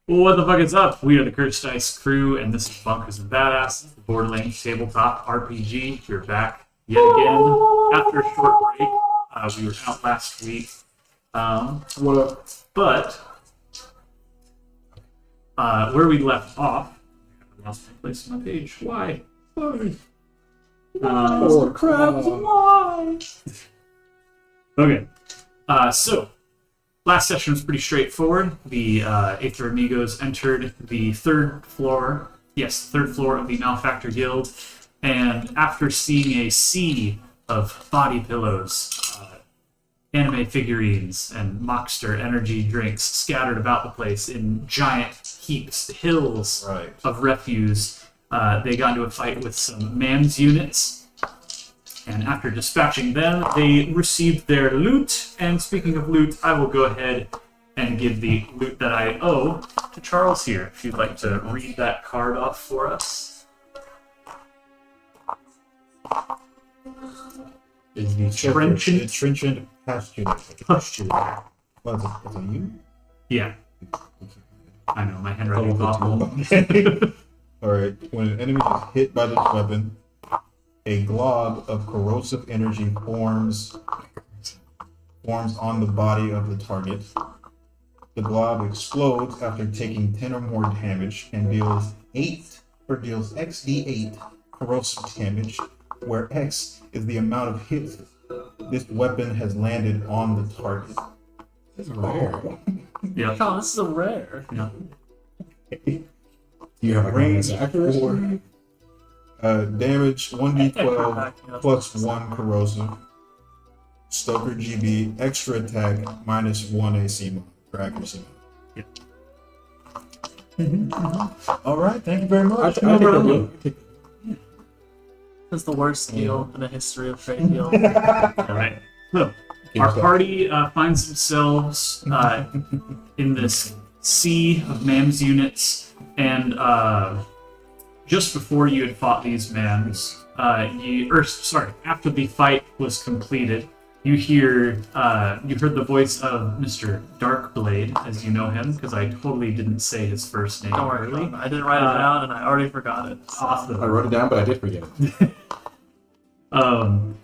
What the fuck is up? We are the Cursed Dice crew, and this is Bunkers and Badass, the Borderlands tabletop RPG. We're back yet again after a short break. We were out last week. But where we left off, I lost my place on my page. Why? Why? Okay. So last session was pretty straightforward. The Aether Amigos entered the third floor of the Malefactor Guild, and after seeing a sea of body pillows, anime figurines, and Mockster energy drinks scattered about the place in giant heaps, hills of refuse, they got into a fight with some man's units. And after dispatching them, they received their loot. And speaking of loot, I will go ahead and give the loot that I owe to Charles here, if you'd like to read that card off for us. Is the trenchant postulator. What is it? Is it you? Yeah. I know, my handwriting's awful. Alright, when an enemy is hit by this weapon, a glob of corrosive energy forms on the body of the target. The glob explodes after taking 10 or more damage and deals XD8 corrosive damage, where X is the amount of hits this weapon has landed on the target. This is rare. Yeah. Oh, this is a rare. Yeah. You have a Range accuracy? 4. Damage 1d12 plus 1 corrosive. Stoker GB, extra attack minus 1 AC for accuracy. Alright, thank you very much. I think I do. That's the worst deal in the history of trade deals. Alright. So, our party finds themselves in this sea of MAMS units, and just before you had fought these MAMS, after the fight was completed, you heard the voice of Mr. Darkblade, as you know him, because I totally didn't say his first name. Don't worry, early. I didn't write it down and I already forgot it. So. Awesome. I wrote it down, but I did forget it.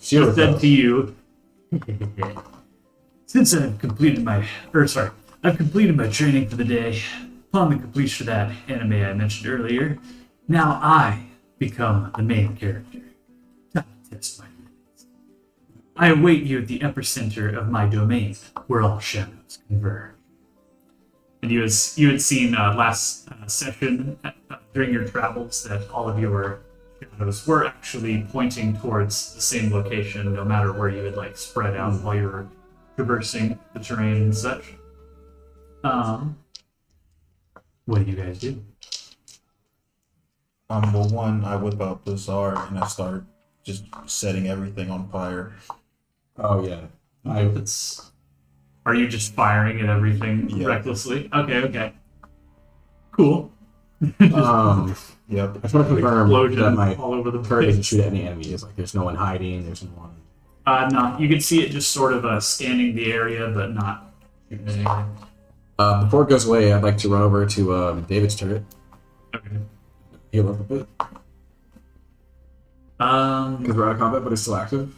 She said to you, since I've completed my training for the day, upon the completion of that anime I mentioned earlier, now I become the main character. Time to test my limits. I await you at the epicenter of my domain, where all shadows converge. And you had seen last session during your travels that all of your shadows were actually pointing towards the same location, no matter where you had spread out while you were traversing the terrain and such. What do you guys do? Well, one, I whip out Blizzard and I start just setting everything on fire. Oh, yeah. Are you just firing at everything recklessly? Okay. Cool. Yep. I just want to confirm that my all over the turret doesn't place. shoot at any enemies. There's no one hiding, there's no one... No, you can see it just sort of scanning the area, but not shooting at anything. Before it goes away, I'd like to run over to David's turret. Okay. Heal up a bit. Because we're out of combat, but it's still active.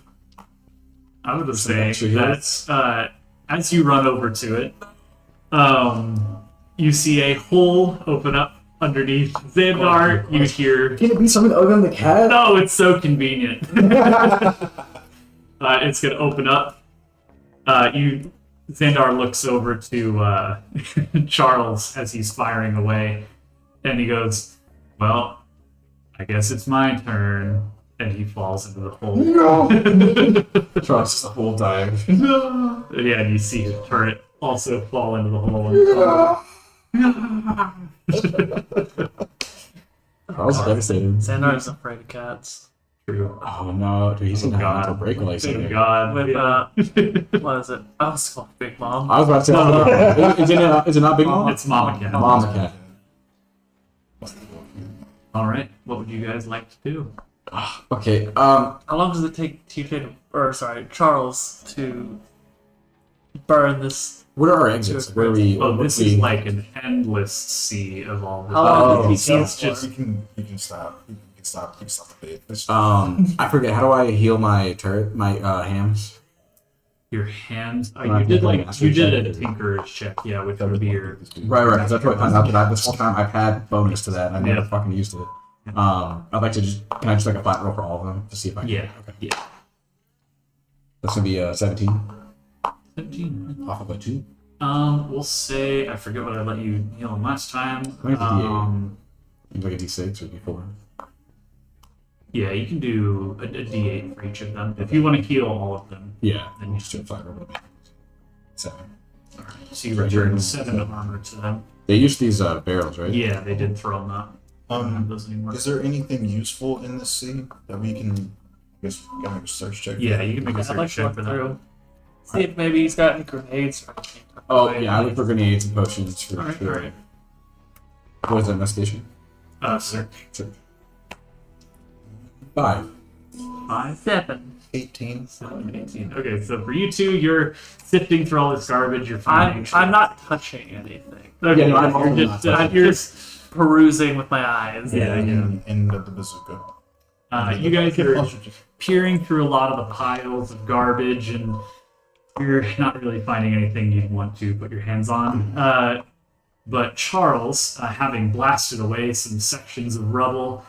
I would have Some say extra that as you run over to it, you see a hole open up underneath Xandar. You hear, Can it be something other than the cat? "Oh, it's so convenient." It's gonna open up. Xandar looks over to Charles as he's firing away, and he goes, "Well, I guess it's my turn." And he falls into the hole. No! Charles just the whole time. Yeah, and you see his turret also fall into the hole. Charles is devastated. Xandar is afraid of cats. True. Oh no, dude, he's gonna have a mental God. break like Thank something. God. With, Yeah. what is it? Oh, it's called Big Mom. I was about to say, is it not Big Mom? It's Mama Cat. Mama cat. All right. What would you guys like to do? Okay, How long does it take TJ Charles to burn this. What are our exits? Where are we? Oh, what this we- is like an endless sea of all this. How long did we It's go just You can stop. You can stop the bait. I forget. How do I heal my turret? My hams? your hands. Right, You did yeah, like master you did a check. tinker's check, yeah, with your beer. Right. Because that's what I found out that this whole time I've had bonus to that. And I've never Yeah. fucking used it. I'd like to just can I just like a flat roll for all of them to see if I can. Yeah, Okay. yeah. That's gonna be 17 17. off of a 2. We'll say I forget what I let you heal him last time. I think it's a D8. Maybe like a D6 or D4. Yeah, you can do a D8 for each of them if you want to heal all of them. Yeah. Then you Just do a flat roll. 7. So you return 7 armor to them. They use these barrels, right? Yeah, they did throw them out. I don't have those anymore. Is there anything useful in this sea that we can? I guess we can make a search check. Yeah, you can make a I'd like search to check look for that. through. See if maybe he's got any grenades or anything. Oh yeah, I look for grenades and potions for Alright, sure. alright. What is that investigation? Search. Sure. 5. 5, 7. 18. 7, 18. Okay, so for you two, you're sifting through all this garbage. You're finding. I'm not touching anything. Okay, Yeah, no, I'm also you're not just, touching. you're Just perusing with my eyes. Yeah, yeah. End of the bazooka. You guys are Also just- peering through a lot of the piles of garbage, and you're not really finding anything you'd want to put your hands on. But Charles, having blasted away some sections of rubble,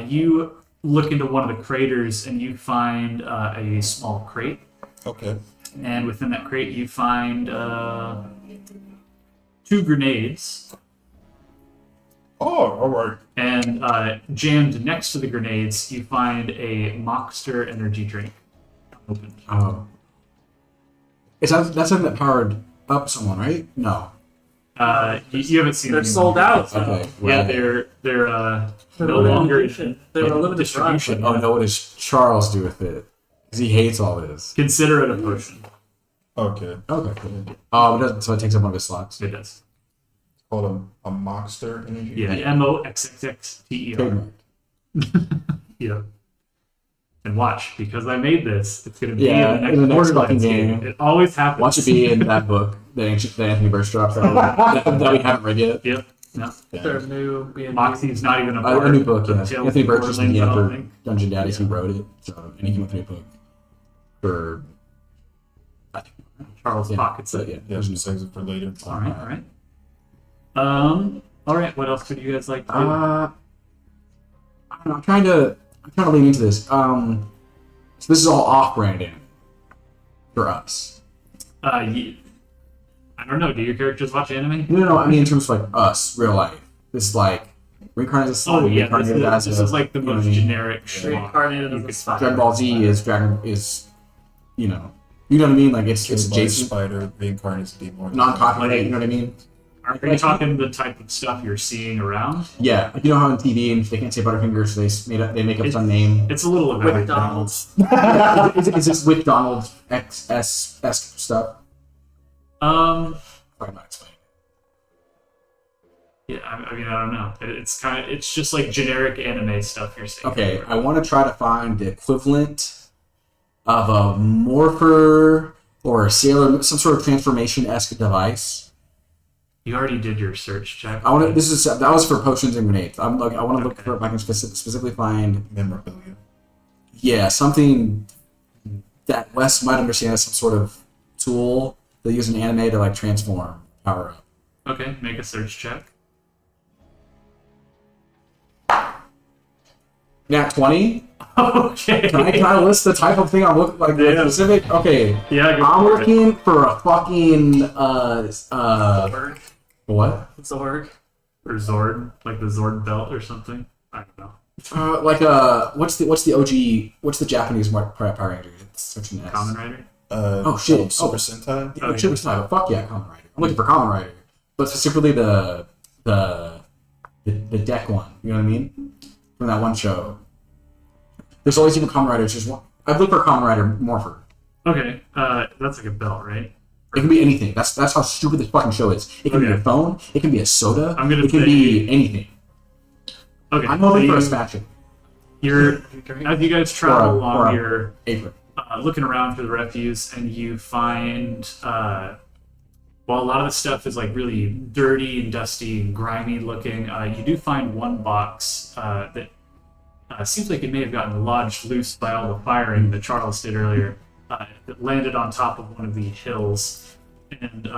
you look into one of the craters and you find a small crate. Okay. And within that crate, you find 2 grenades. Oh, all right. And jammed next to the grenades, you find a Mockster energy drink. Opened. Oh. That's something that powered up someone, right? No. You haven't seen They're them sold out. So. Okay. Yeah, right. they're They're no limited longer edition. They're in a limited distribution. Oh no, what does Charles do with it? Because he hates all this. Consider it a potion. Okay. Okay. Cool. Oh, it doesn't. So it takes up one of his slots. It does. Called a Mockster energy. Yeah, MOXXXTER. Trademark. Yeah. And watch, because I made this, it's going to be Yeah, in in the the next next fucking Borderlands game. game. It always happens. Watch it be in that book, the Anthony Burst drops that we haven't read yet. Yep. No. They're new. B&B. Moxie's not even a A part new book, of yeah. Tales Anthony of Burch is the Borderlands, I DM don't for think. Dungeon Daddies. He wrote it, so and he came with a new book for. I think. Charles Yeah, pockets so, it. yeah. Yeah, just saves it for later. All right, all right. All right. What else would you guys like to do? I don't know, I'm trying to lean into this. So this is all off-branding for us. I don't know. Do your characters watch anime? No, I mean in terms of like us, real life. This is like reincarnated as a Oh soul, yeah, this reincarnated as is a, like the you know what most I mean? generic schlock Reincarnated you as a could spider. Dragon Ball Z is you know what I mean? Like it's Killed by a adjacent, spider, reincarnated as a demon. non-copyright. You know what I mean? Are you talking the type of stuff you're seeing around? Yeah, like you know how on TV and they can't say Butterfinger, so they make up some name. It's a little of With everything. McDonald's. Is this with Donald XS stuff? Um, I'm not explaining. yeah, I mean, I don't know. It's just like generic anime stuff you're seeing. Okay, I want to try to find the equivalent of a morpher or a sailor, some sort of transformation-esque device. You already did your search check. That was for potions and grenades. I want to look for if I can specifically find Memorabilia. something that Wes might understand as some sort of tool they use in anime to like transform, power up. Okay, make a search check. Nat 20. Okay. Can I list the type of thing I'm looking like Yeah. specific? Okay. Yeah, go I'm for it. looking for a fucking Zorg. what? Zorg. Or Zord, like the Zord belt or something. I don't know. Like what's the OG? What's the Japanese Power Ranger? It's such an S. Common Rider. Oh, shit. Super Oh. Sentai. Yeah, Super Sniper. Fuck yeah, Kamen Rider. I'm looking for Kamen Rider, but specifically the deck one. You know what I mean? From that one show. There's always even Kamen Riders. There's one. I've looked for a Kamen Rider Morpher. Okay, that's like a belt, right? It can be anything. That's how stupid this fucking show is. It can be Okay. your phone. It can be a soda. I'm gonna It can say- be anything. Okay, I'm hoping for a so spatula. you're as you guys travel Or a along your apron. looking around for the refuse, and you find, while a lot of the stuff is like really dirty and dusty and grimy looking, you do find one box that seems like it may have gotten lodged loose by all the firing that Charles did earlier. That landed on top of one of the hills. And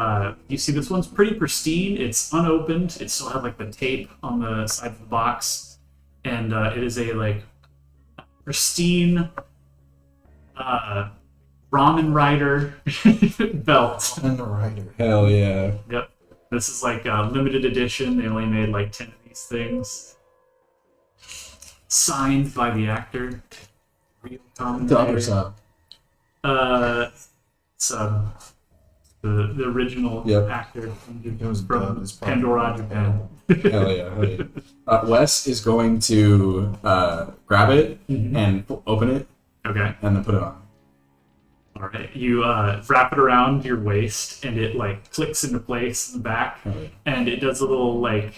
you see this one's pretty pristine. It's unopened. It still has like the tape on the side of the box. And it is a like pristine Ramen Rider belt. And the writer. Hell yeah. Yep. This is like a limited edition. They only made like 10 of these things. Signed by the actor. Real commentator. So the original actor from Pandora, Japan. Hell yeah. Wes is going to grab it and open it. Okay. And then put it on. All right. You wrap it around your waist, and it like clicks into place in the back, and it does a little like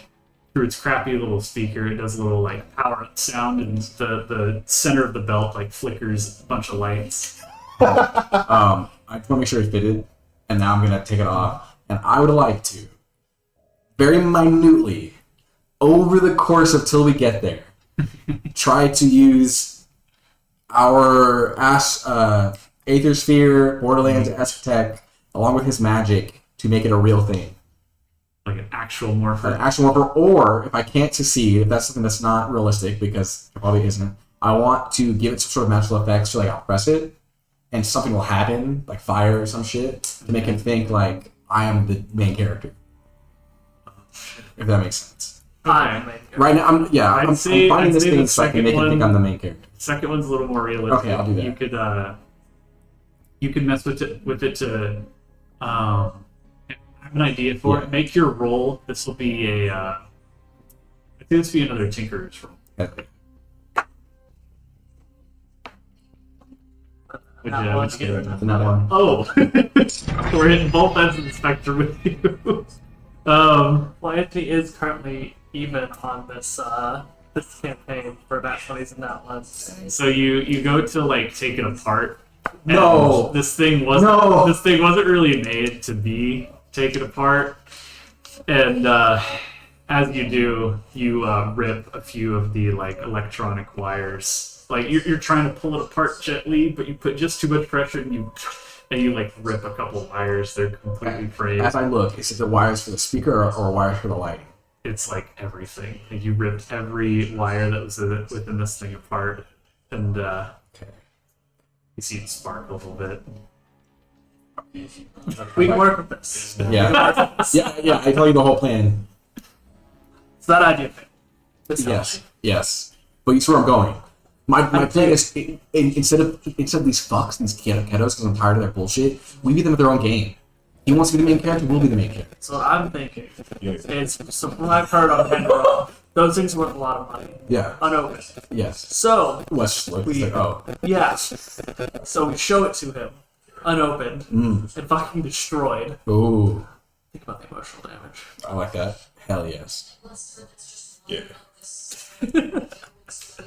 through its crappy little speaker. It does a little like power up sound, and the center of the belt like flickers a bunch of lights. I just want to make sure it fitted, and now I'm gonna take it off. And I would like to, very minutely, over the course of till we get there, try to use our Aether Sphere, Borderlands tech, along with his magic, to make it a real thing. Like an actual morpher. An actual morpher, or if I can't succeed, if that's something that's not realistic, because it probably isn't, I want to give it some sort of magical effects to like I'll press it, and something will happen, like fire or some shit, to make him think like I am the main character. If that makes sense. Right now, I'm finding this thing so I can make him think I'm the main character. Second one's a little more realistic. Okay, I'll do that. You could mess with it to I have an idea for it. Make your roll. This will be I think this will be another Tinkerer's roll. Okay. Another one. Oh, we're hitting both ends of the spectrum with you. Well, Anthony is currently even on this this campaign for Nat 20s and Nat 1s. So you go to like take it apart. No. This thing wasn't really made to be taken apart. And as you do, you rip a few of the like electronic wires. Like you're trying to pull it apart gently, but you put just too much pressure, and you like rip a couple wires. They're completely frayed. As I look, is it the wires for the speaker or wires for the lighting? It's like everything. Like you ripped every wire that was within this thing apart, and you see it spark a little bit. We can work with this. Yeah. yeah. I tell you the whole plan. So that idea failed. Yes. But you see where I'm going. My plan is instead of these fucks, these kiddos, because I'm tired of their bullshit, we beat them at their own game. He wants to be the main character, we'll be the main character. So what I'm thinking is, so from what I've heard on Pandora, those things are worth a lot of money. Yeah. Unopened. Yes. So Wes looks like, oh. Yeah. So we show it to him, unopened, and fucking destroyed. Ooh. Think about the emotional damage. I like that. Hell yes. Yeah.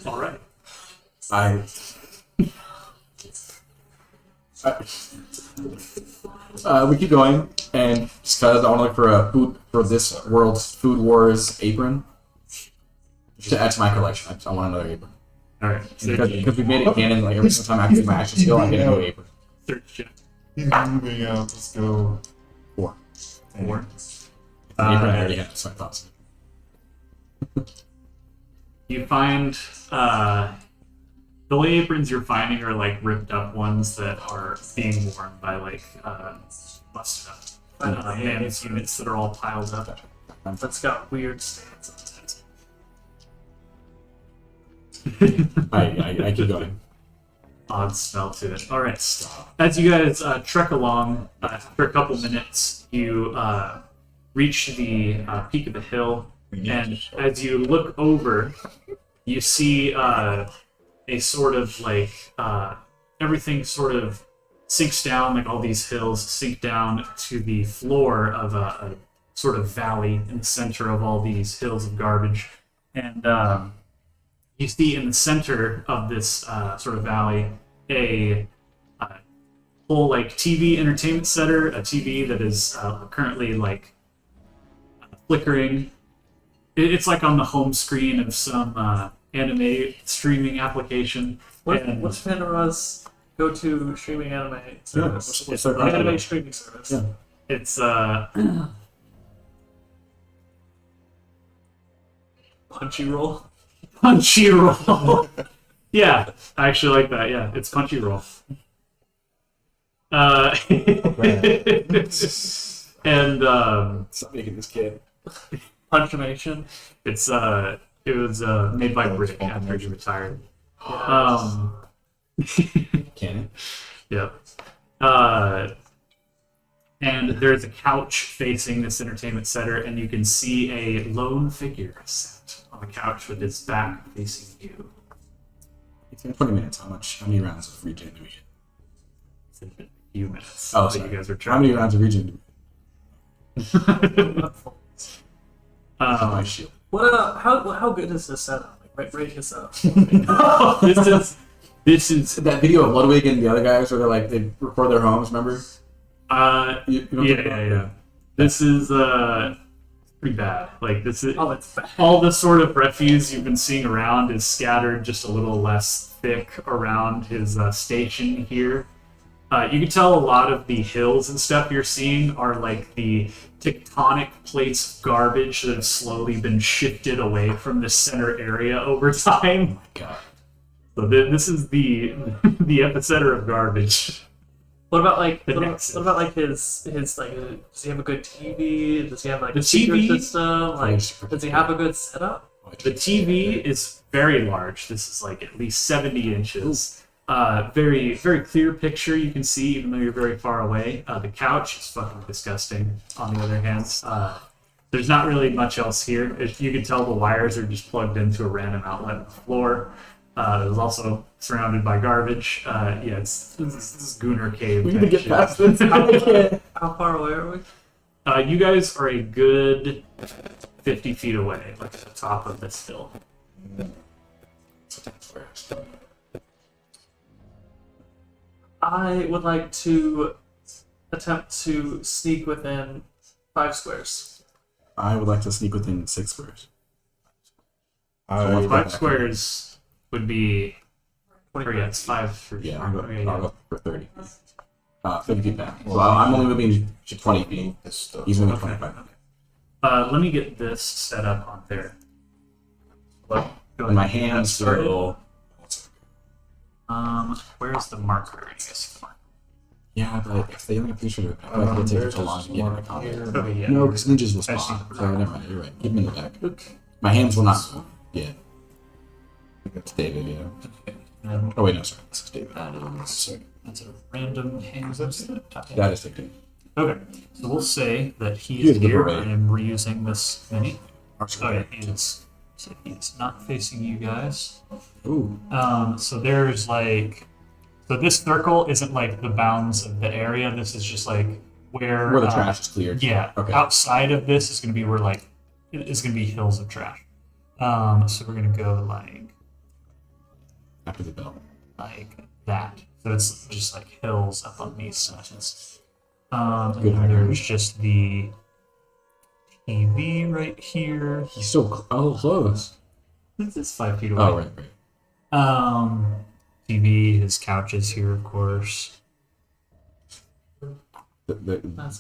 All right. We keep going, and just because I want to look for a food for this world's Food Wars apron to add to my collection. I want another apron. All right. Because we made it canon. Like every single time I do my action skill, I get a new apron. Search check. He's moving out. Let's go. 4. 4. Apron I already have, so I thought so. You find the only aprons you're finding are like ripped up ones that are being worn by like busted up man's units that are all piled up. That's got weird stance. I keep going. Odd smell to it. All right. As you guys trek along, after a couple minutes, you reach the peak of the hill, and as you look over, you see a sort of like everything sort of sinks down, like all these hills sink down to the floor of a sort of valley in the center of all these hills of garbage. And you see in the center of this sort of valley a whole like TV entertainment center, a TV that is currently like flickering. It's like on the home screen of some anime streaming application. And What's Pandora's go-to streaming anime service? what's their Anime streaming service. Yeah. it's Crunchyroll. Punchyroll. Yeah, I actually like that. Yeah, it's Punchyroll. And Stop making this kid. Punchination. it was made by Brick after he retired. Yeah. Can it? Yep. And there's a couch facing this entertainment center, and you can see a lone figure sat on the couch with his back facing you. It's been 20 minutes. How many rounds of regen do we get? It's been a few minutes. Oh, that sorry. you guys are How trying. many rounds of regen do we get? Oh, my Um, shield. What? How good is this setup? Like, rate this up. this is That video of Ludwig and the other guys where they record their homes, remember? You know what I'm talking about? yeah. This is pretty bad. Like this is Oh, it's bad. all the sort of refuse you've been seeing around is scattered just a little less thick around his station here. You can tell a lot of the hills and stuff you're seeing are like the tectonic plates of garbage that have slowly been shifted away from the center area over time. God. So this is the the epicenter of garbage. What about like The what Nexus. about like his like? Does he have a good TV? Does he have like The a secret TV system? Like, does he have a good setup? The TV is very large. This is like at least 70 inches. Very, very clear picture you can see even though you're very far away. The couch is fucking disgusting, on the other hand. There's not really much else here. You can tell the wires are just plugged into a random outlet on the floor. It was also surrounded by garbage. Yeah, it's this Gooner cave. We need to type get shit. past this. I can't. How far away are we? You guys are a good 50 feet away, like at the top of this hill. I would like to attempt to sneak within 5 squares. I would like to sneak within 6 squares. I, 5 squares would be. Or 25 yeah, it's 5 for Yeah, sure. I'll go, Okay, I'll yeah. go for 30. 50 feet back. Well, I'm only moving 20 feet. this stuff. He's moving Okay. 25. Let me get this set up on there. Well, go And my ahead and get that hands started. will. Where's the marker? I guess. Yeah, but if they only picture, I feel like it'll take There's too long to get in the one combat. here. Okay, yeah. No, because ninjas will I spawn. see. So never mind. You're right. Keep him in the back. My hands will not. Yeah. It's David. Yeah. And Oh wait, no, sorry. This is David. that is Sorry. that's a random hand. That is David. Okay, so we'll say that he He is is the here. beret. I am reusing this mini. Oh, Oh yeah, he is. So he's not facing you guys. Ooh. So there's like, so this circle isn't like the bounds of the area. This is just like where Where the trash is cleared. Yeah. Okay. Outside of this is going to be where like it's going to be hills of trash. So we're going to go After the bell. like that. So it's just like hills up on these sides. And Good then high ground. there's just the TV right here. He's so close. This is 5 feet away. Oh right, right. TV, his couch is here, of course.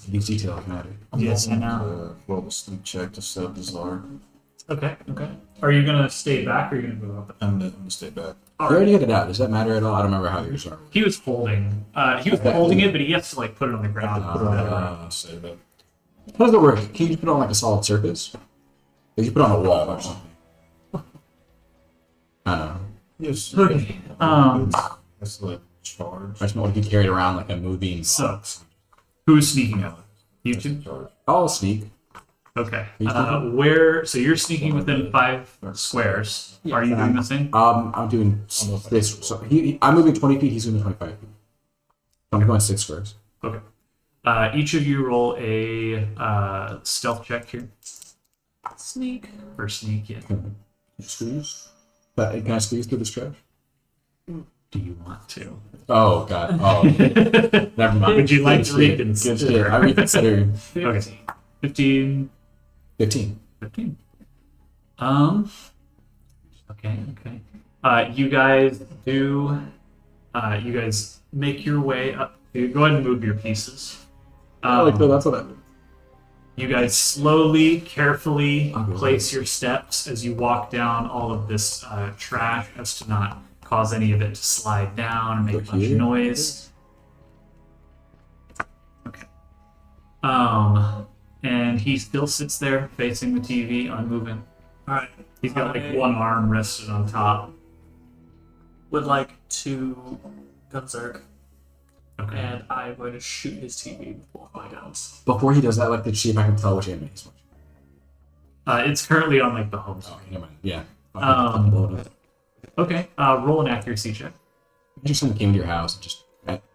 These details matter. Yes, I know. Roll a sneak check to set up the czar. Okay, okay. Are you gonna stay back or are you gonna move up? I'm gonna stay back. You already hit it out. Does that matter at all? I don't remember how yours are. He was holding. He was holding it, but he has to like put it on the ground. Put it on the ground, save it. How does it work? Can you just put it on like a solid surface? Or you put it on a wall or something? I don't know. Yes. Okay. That's like charge. I just don't want to be carried around like a moving. So, who's sneaking up? You two. Charge. I'll sneak. Okay. You sneaking? Where? So you're sneaking within 5 squares. Are you doing the same? I'm doing this. So I'm moving 20 feet. He's moving 25 feet. I'm going 6 squares. Okay. Each of you roll a stealth check here. Sneak. For sneak, yeah. Squeeze. Can I squeeze through this trash? do you want to? Oh god. Oh, never mind. Would you like Good to shit. reconsider? Good shit. I reconsider. Okay. 15. 15. 15. Okay. You guys do. You guys make your way up. Go ahead and move your pieces. That's what I mean. You guys slowly, carefully Okay. place your steps as you walk down all of this trash as to not cause any of it to slide down and make a bunch of Here. noise. Okay. And he still sits there facing the TV, unmoving. Alright. He's got like one arm rested on top. Would like to Gunzerk, Okay. and I'm going to shoot his TV with both my guns. Before he does that, like, to see if I can tell which enemy he's watching. It's currently on like the home screen. Okay, never mind. Yeah. Um, Okay. Roll an accuracy check. Just someone came to your house and just.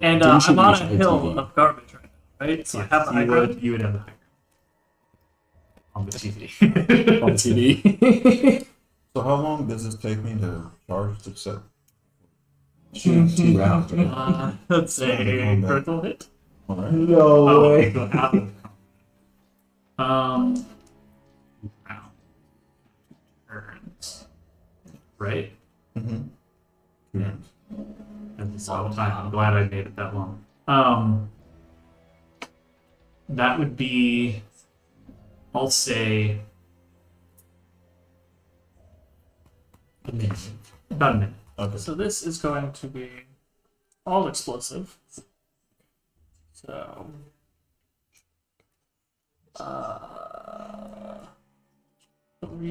And didn't shoot I'm on you, a you shot hill TV. of garbage right now, right? So I have the high you ground. would have the high ground on the TV. On TV. So how long does this take me to charge the set? 2 rounds. Right? Let's say critical hit. All right. No Oh, so half of round. Turns. Right? Mm-hmm. Yeah. That's all the time. I'm glad I made it that long. That would be, I'll say, a minute. About a minute. Okay. So this is going to be all explosive. So,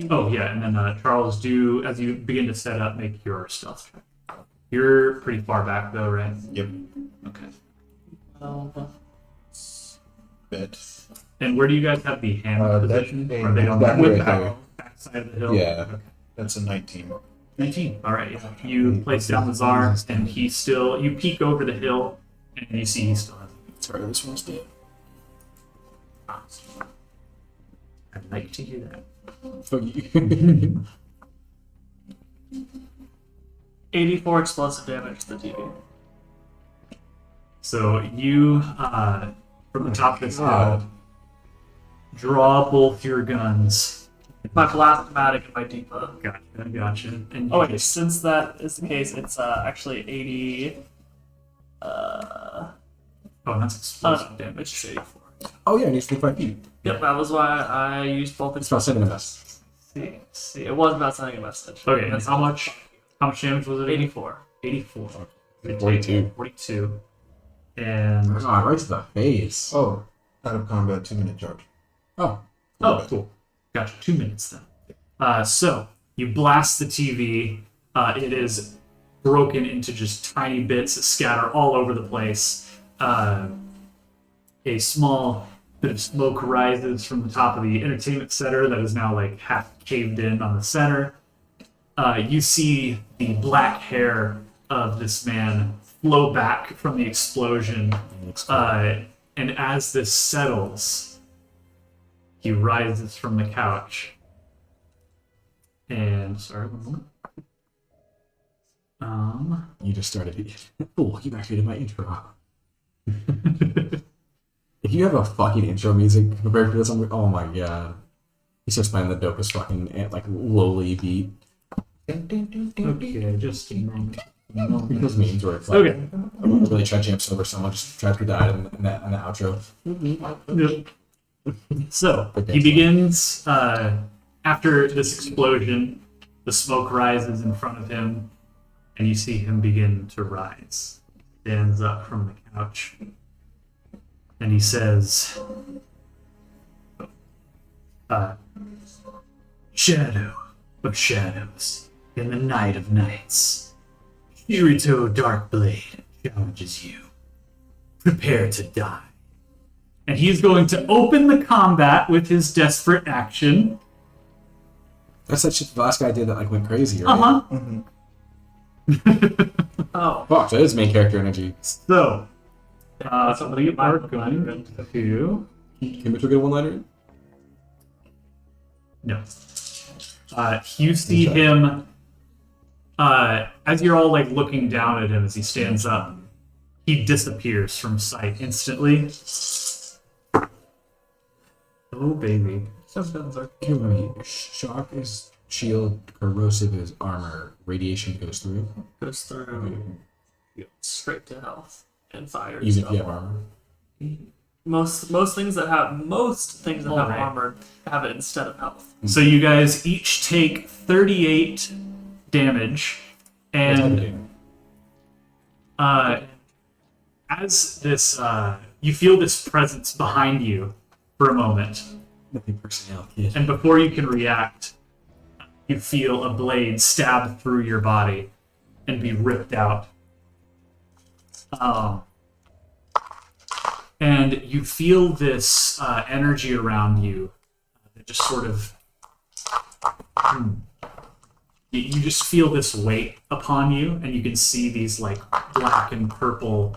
Oh yeah, and then Charles, as you begin to set up, make your stealth check. You're pretty far back though, right? Yep. Okay. Bet. And where do you guys have the hand That's position? a- Are they on back the right there. back side of the hill? Yeah. Okay. That's a 19. 19. All right. Yeah. You place down the czar, and you peek over the hill, and you see he still has. Sorry, this one's dead. I'd like to hear that. Fuck you. 84 explosive damage to the TV. So you, from the top of this God. hill, draw both your guns. My Blast-O-Matic and my Deepa. Gotcha. And Oh you wait, since that is the case, it's actually 80. Oh, that's Oh explosive no, damage. it's just 84. Oh yeah, it needs 25 feet. Yep, that was why I used both. It's about sending a mess. See, it was about sending a message. Okay, and That's how much damage was it? 84. 84. 42. 42. And Oh, right to the face. Oh, out of combat 2-minute charge. Oh. oh, cool. Gotcha. 2 minutes then. So you blast the TV. It is broken into just tiny bits that scatter all over the place. A small bit of smoke rises from the top of the entertainment center that is now like half caved in on the center. You see the black hair of this man flow back from the explosion. And as this settles, he rises from the couch. And sorry, one moment. You just started it. Oh, you actually did my intro. If you have a fucking intro music prepared for this, I'm like, oh my god. He starts playing the dopest fucking like lowly beat. Okay, just a moment. Those memes where it's like Okay. really try to jump over someone just tragically died in the outro. Yep. So he begins after this explosion. The smoke rises in front of him, and you see him begin to rise. Stands up from the couch, and he says, "Shadow of shadows, in the night of nights, Kirito Darkblade challenges you. Prepare to die." And he's going to open the combat with his desperate action. That's that shit the last guy did that like went crazy, right? Uh-huh. Oh, Fuck, that is main character energy. So, that's something we you might are have going to... Can Mitchell get a one-liner? No. You see him As you're all like looking down at him as he stands up, he disappears from sight instantly. Oh baby. Symptoms are Can you remember me? Shock is shield, corrosive is armor, radiation goes through. goes through straight to health and fire. Even stuff. if you have armor. Most things that have Alright. armor have it instead of health. So you guys each take 38 damage, and as this, you feel this presence behind you for a moment, Nothing personnel, kid. and before you can react, you feel a blade stab through your body and be ripped out. And you feel this energy around you that just sort of. You just feel this weight upon you, and you can see these like black and purple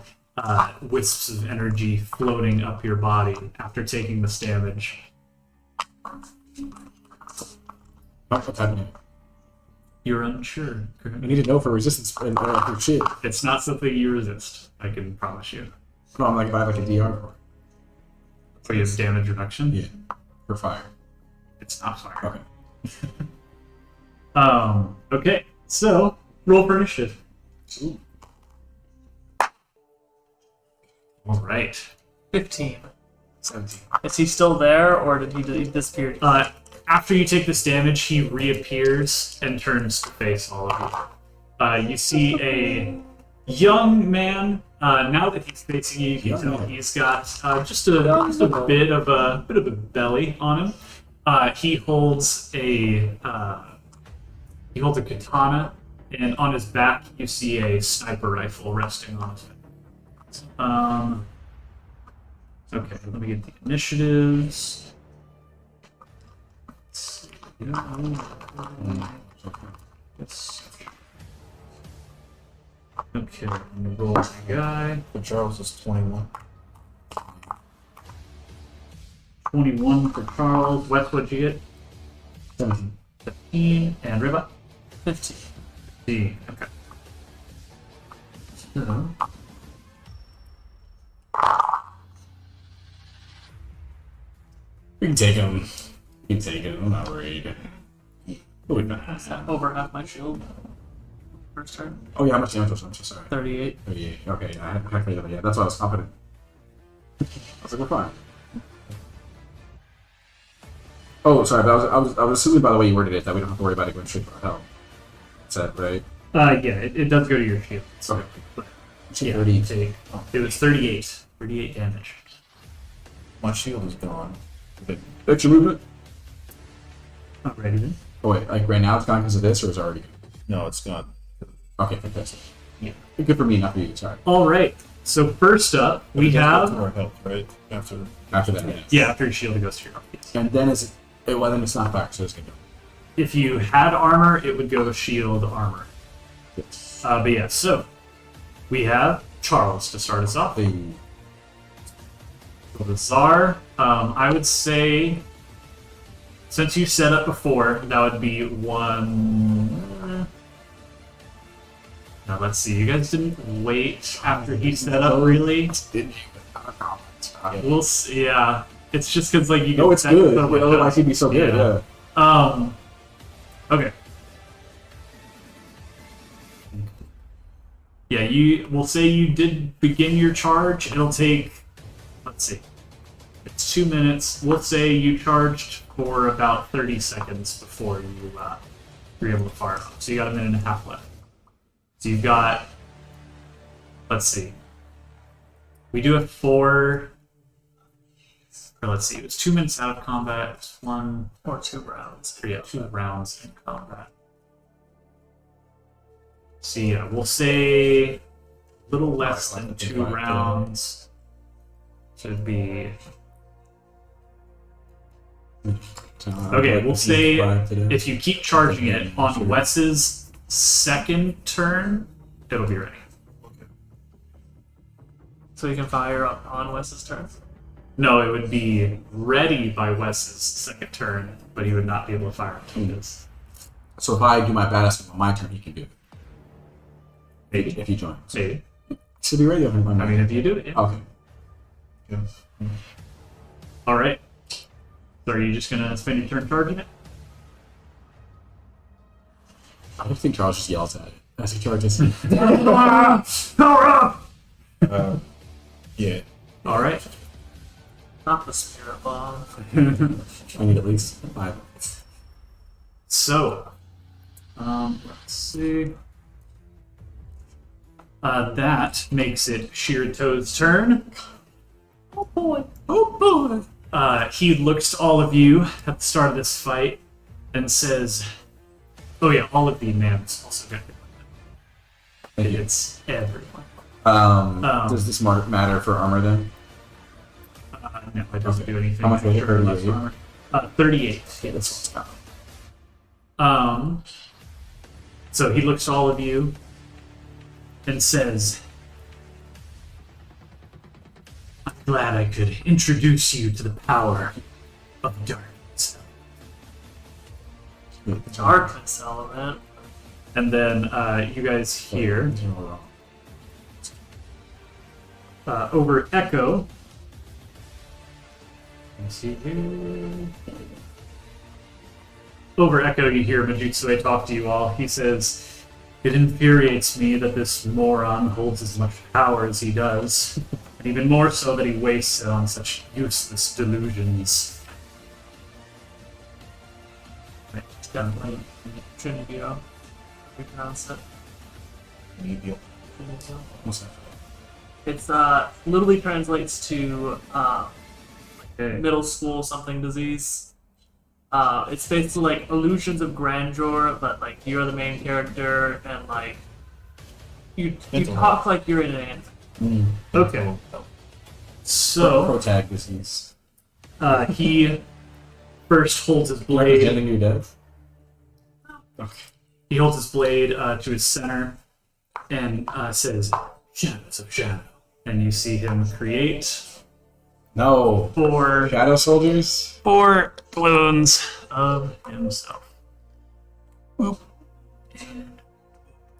wisps of energy floating up your body after taking this damage. What's happening? You're unsure. I need to know for resistance and for shit. It's not something you resist, I can promise you. No, I'm like if I have like a DR for So you have damage reduction? yeah, for fire. It's not fire. Okay. Okay, so roll for initiative. Ooh. Alright. 15. 17. Is he still there, or did he disappear? After you take this damage, he reappears and turns to face all of you. You see a young man. Now that he's facing you, you can tell he's got just a bit of a belly on him. He holds a katana, and on his back you see a sniper rifle resting on his head. Okay, let me get the initiatives. Yes. Okay, I'm gonna roll my guy. For Charles is 21. 21 for Charles. Wes, what'd you get? 17. 15. And Riva? 15. 15. Okay. So, We can take him. We can take him. I'm not worried. Oh, wait, no. Is that over half my shield? First turn? Oh yeah, how much damage was it? I'm so sorry. 38. 38. Okay, I had to calculate that. Yeah, that's why I was confident. I was like, we're fine. Oh, sorry, but I was assuming by the way you worded it that we don't have to worry about it going straight to our health. Is that right? yeah, it does go to your shield. So, Okay. but, Yeah, yeah, 30. you take, it was 38. 38 damage. My shield is gone. Extra movement? Alrighty then. Oh wait, like right now it's gone because of this, or is it already gone? No, it's gone. Okay, fantastic. Yeah. Good for me, not for you. Sorry. Alright, so first up, we It goes have. to our health, right? After. After that, yeah. Yeah, after your shield, it goes to your health. And then well, then it's not fire, so it's gonna go. If you had armor, it would go to shield armor. Yes. But yeah, so we have Charles to start us off. The The Tsar, I would say, since you set up before, that would be one. Now let's see. You guys didn't wait after he set up, really. didn't We'll see. Yeah, it's just because like you. No, can it's set good. the window. Otherwise, he'd be so good. Yeah. Yeah. Okay. Yeah, we'll say you did begin your charge. It'll take, let's see, it's 2 minutes. We'll say you charged for about 30 seconds before you're able to fire off. So you got a minute and a half left. So you've got, let's see, we do have 4, or let's see, it was 2 minutes out of combat, 1 Or 2 rounds. or yeah, 2 rounds in combat. So yeah, we'll say a little less than 2 rounds. Should be okay. We'll say if you keep charging it on Wes's second turn, it'll be ready. So you can fire up on Wes's turn. No, it would be ready by Wes's second turn, but he would not be able to fire until his. So if I do my badass on my turn, he can do it. Maybe. if he joins. Maybe. Should be ready of him. I mean, if you do it. Yeah. Okay. Yes. All right. So are you just gonna spend your turn charging it? I don't think Charles just yells at it as he charges. Power up! Yeah. All right. Not the spirit bomb. I need at least 5. So, let's see. That makes it Shirato's turn. Oh boy. Oh boy! He looks to all of you at the start of this fight and says, "Oh yeah, all of the names also got Thank you. It's everyone." Does this matter for armor then? No, it doesn't do anything. How much was it? for less 38? armor. 38. Yeah, that's what's So he looks to all of you and says, "I'm glad I could introduce you to the power of darkness." Darkness element. And then you guys hear over Echo. Let's see here. Over Echo, you hear Majutsu talk to you all. He says, "It infuriates me that this moron holds as much power as he does, and even more so that he wastes it on such useless delusions." Right. It's definitely Trinity. We pronounce it. Maybe. What's that? It's literally translates to Okay. middle school something disease. It's basically like illusions of grandeur, but like you're the main character and like you Mental talk like you're in an Okay. So Protag disease. he first holds his Representing blade. your death. Okay. He holds his blade to his center and says, "Shadows of Shadow." And you see him create No. four Shadow soldiers? clones of himself.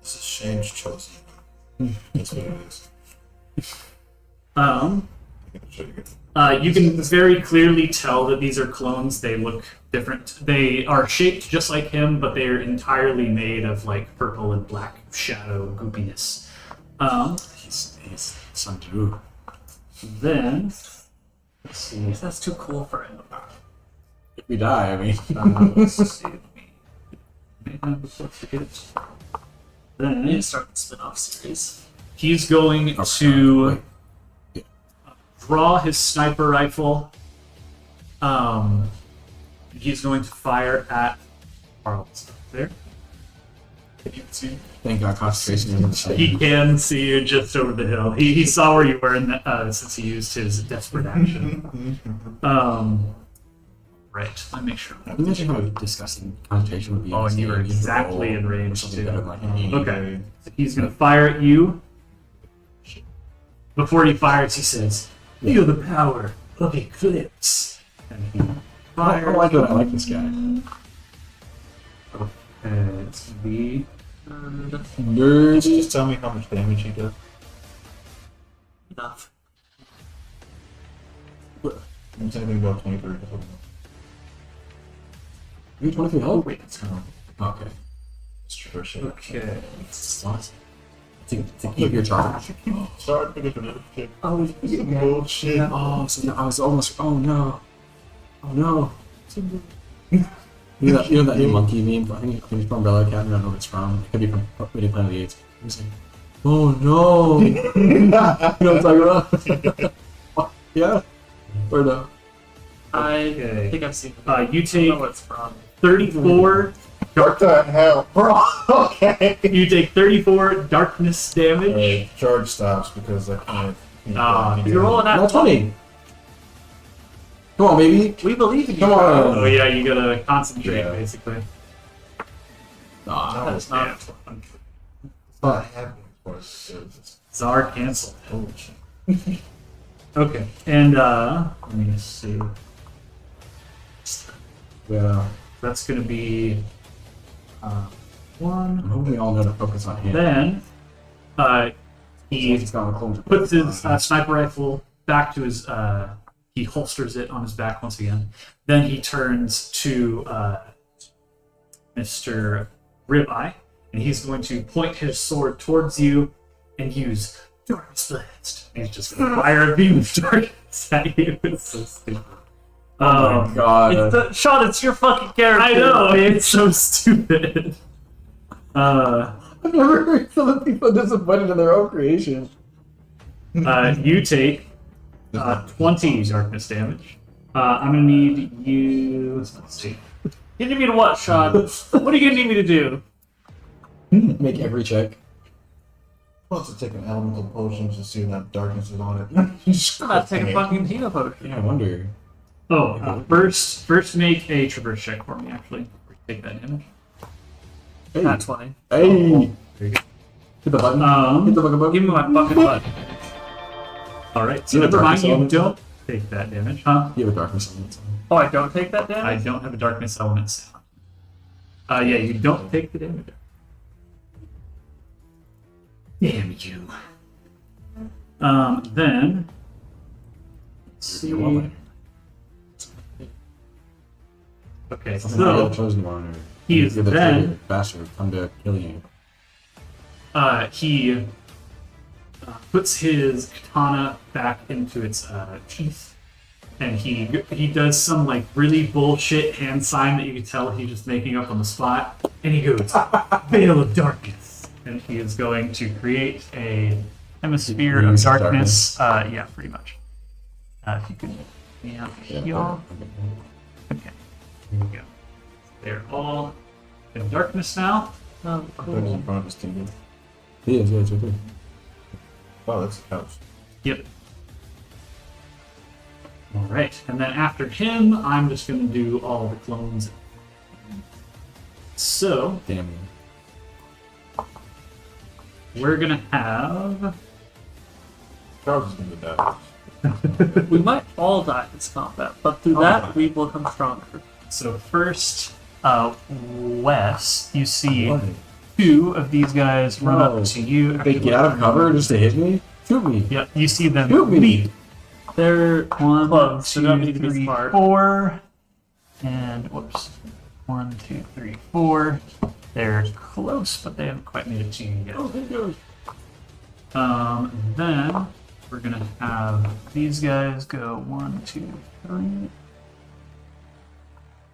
This is Shane's chosen. That's what it is. Um, I can show you guys. you can very clearly tell that these are clones. They look different. They are shaped just like him, but they're entirely made of like purple and black shadow goopiness. He's Sanju. Then, let's see. That's too cool for him. If we die, I mean. Let's see. We need to Then start the spin-off series. he's going Okay. to Wait. draw his sniper rifle. He's going to fire at Carl's there. If you can see him. Thank God concentration is in the shade. He can see you just over the hill. He saw where you were in the, since he used his desperate action. Right. Let me make sure. Can you imagine how disgusting concentration would be? Oh, in this and you were game? Just exactly roll in range, or something too. that would, like, an Okay. So he's gonna fire at you. Before he fires, he says, "Feel the power of Eclipse." And he fires. I like this guy. It's gonna be Nerd. Just tell me how much damage he does. Enough. I'm saying anything about 23. You 23 health? wait. It's gonna, Okay. It's true shit. okay. What? To keep your charge. Sorry for the shit. Oh, Bullshit. Oh, so no, I was almost. Oh no. Oh no. You know that new monkey meme? I think it's from Umbrella Academy. I don't know what it's from. It could be from Planet of the Apes. He's like, oh no. You know what I'm talking about? Yeah? Or no? I Okay. think I've seen it. You I don't know take what it's from. 34 What the hell, bro? Okay. You take 34 darkness damage. Alright, charge stops because I can't. You're rolling No, that 20. Come on, baby. We believe in you. Come on. Oh yeah, you gotta concentrate Yeah. basically. Nah. That's not. It's not happening for us. Czar canceled. Oh shit. Okay, and let me see. Yeah. That's gonna be I'm one. hoping we all know to focus on him. Then He He's got a clone. puts his sniper rifle back to his. He holsters it on his back once again. Then he turns to Mr. Ribeye, and he's going to point his sword towards you and use Darkness Blast. And he's just going to fire a beam of darkness at you. It's so stupid. Oh my god. Sean, it's your fucking character. I know, it's so stupid. I've never heard so many people disappointed in their own creation. You take 20 darkness damage. I'm gonna need you. Let's see. You need me to what, Sean? What are you gonna need me to do? Make every check. I'll have to take an elemental potion to see that darkness is on it. Just I'm not taking a clicking it. fucking heal potion. Yeah, I wonder. Oh, first make a traverse check for me. Actually, take that damage. Hey. Not 20. Hey! There you go. Hit the button. Hit the fucking button. Give me my fucking butt. All right. So You have never mind. darkness You element? don't take that damage, huh? You have a darkness on it. Oh, I don't take that I damage? don't have a darkness element sound. Yeah, you don't take the damage. Damn you. Then. Let's see. Okay, Something like so the chosen one, or he is you're the then- traitor bastard come to kill you. he puts his katana back into its teeth, and he does some like really bullshit hand sign that you can tell he's just making up on the spot, and he goes, "Veil of Darkness," and he is going to create a hemisphere of Use of darkness. Yeah, pretty much. If you could, yeah, heal. Okay, here we go. They're all in darkness now. Oh, There's cool. in front of his TV. He is, yeah, it's right there. Wow, that's a couch. Yep. All right, and then after him, I'm just going to do all the clones. So Damn you. we're going to have. Charles is gonna die. We might all die in this combat, but through that, we will come stronger. So first, Wes, you see What? two of these guys run No. up to you. They get out of cover just to hit me? Shoot me. Yep, you see them Shoot me. leap. They're One, close, so two, don't need to be three, smart. 4, and whoops. 1, 2, 3, 4. They're close, but they haven't quite made it to you yet. Oh, there it goes. Then we're gonna have these guys go 1, 2, 3.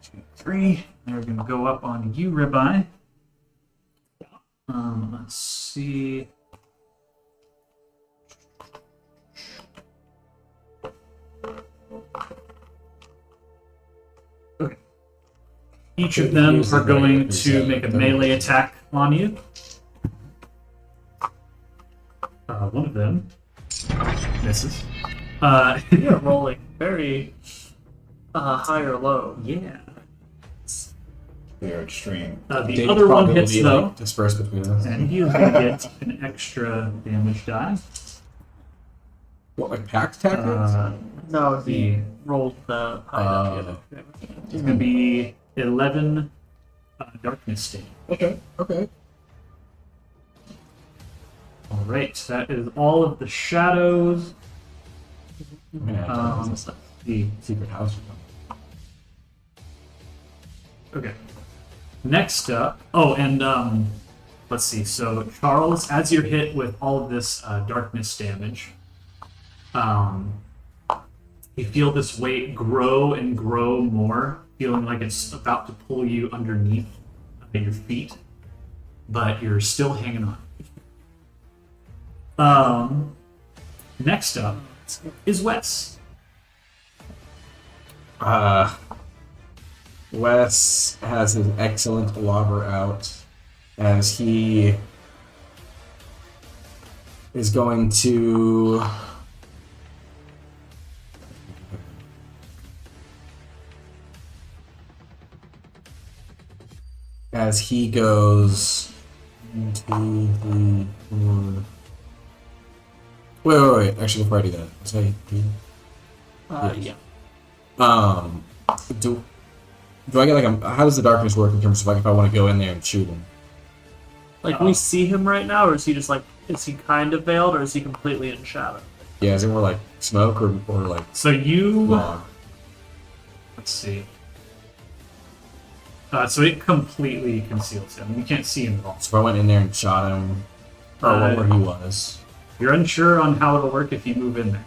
2, 3. They're gonna go up on you, Ribeye. Let's see. Okay. Each of them are going to make a melee attack on you. One of them misses. You're rolling very high or low. Yeah. They are extreme. The David's other one probability, hits though, like, dispersed between us. and he is going to get an extra damage die. What, like pact tactics? No, he The- rolled the high enough. It's going to be 11 darkness state. Okay, okay. All right, that is all of the shadows. I'm gonna have to use this The secret house. okay. Next up, oh, and let's see. So Charles, as you're hit with all of this darkness damage, you feel this weight grow and grow more, feeling like it's about to pull you underneath your feet, but you're still hanging on. Next up is Wes. Wes has his excellent lobber out as he is going to as he goes 1, 2, 3, 4. Wait. Actually, before I do that, say Yeah. do I get like a, how does the darkness work in terms of like if I want to go in there and shoot him? Like, we see him right now, or is he just like is he kind of veiled or is he completely in shadow? Yeah, is it more like smoke or like So you log? let's see. So it completely conceals him. You can't see him at all. So if I went in there and shot him, or where he was. You're unsure on how it'll work if you move in there.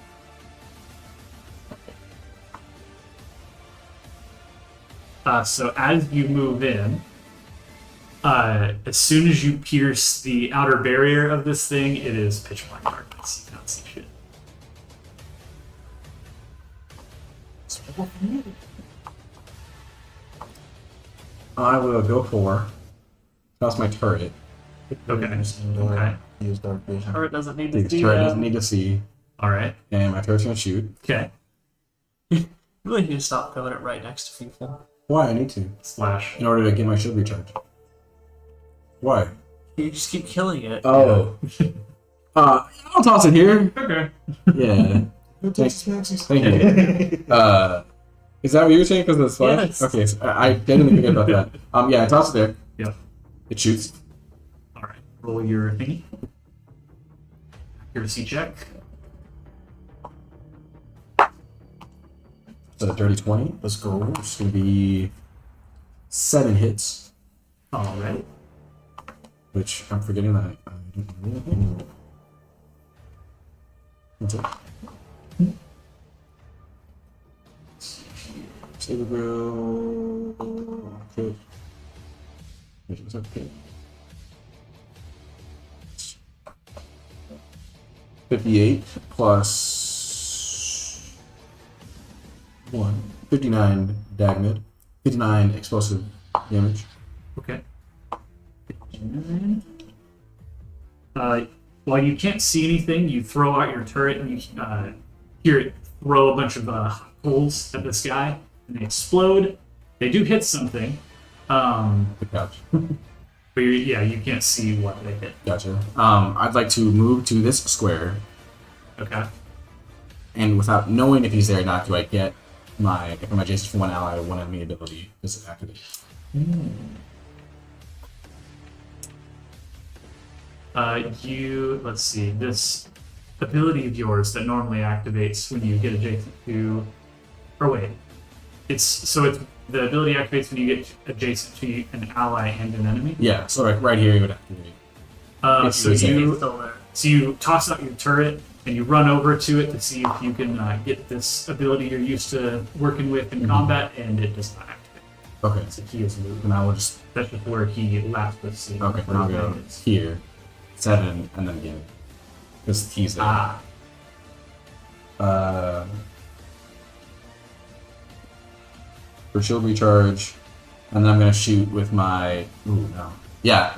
So as you move in, as soon as you pierce the outer barrier of this thing, it is pitch black darkness. You can't see shit. I will go for. That's my turret. Okay. Okay. Use dark vision. Or it doesn't need The to see turret them. doesn't need to see, All right. and my turret's gonna shoot. Okay. You really need to stop throwing it right next to people. Why? I need to. Slash. In order to get my shield recharge. Why? You just keep killing it. Oh. I'll toss it here. Okay. Yeah. Thanks. Thank you. Is that what you were saying? Because of the splash? Yes. Okay, so I didn't forget about that. Yeah, I toss it there. Yep. It shoots. All right. Roll your thingy. Accuracy check. So a dirty 20. Let's go. It's gonna be 7 hits, All right. which I'm forgetting that I don't know anything. That's it. Saber grill. Okay. Wait, what's that? Okay. 58 plus 1. 59 dagmid. 59 explosive damage. Okay. While you can't see anything, you throw out your turret and you hear it throw a bunch of holes at this guy, and they explode. They do hit something, The couch. but you can't see what they hit. Gotcha. I'd like to move to this square, Okay. and without knowing if he's there or not, do I get if I'm adjacent from one ally or one enemy ability? Does it activate? Let's see, this ability of yours that normally activates when you get adjacent to, or wait, it's the ability activates when you get adjacent to an ally and an enemy. Yeah. So right here, you would activate. So It's you Still there. So you toss out your turret and you run over to it to see if you can get this ability you're used to working with in combat, and it does not activate. Okay. So he is moved. And I will just That's just where he left the scene. okay. where Now I'll his go name is. here, 7, and then again, because he's there. Ah, For shield recharge, and then I'm gonna shoot with my. Ooh no. Yeah.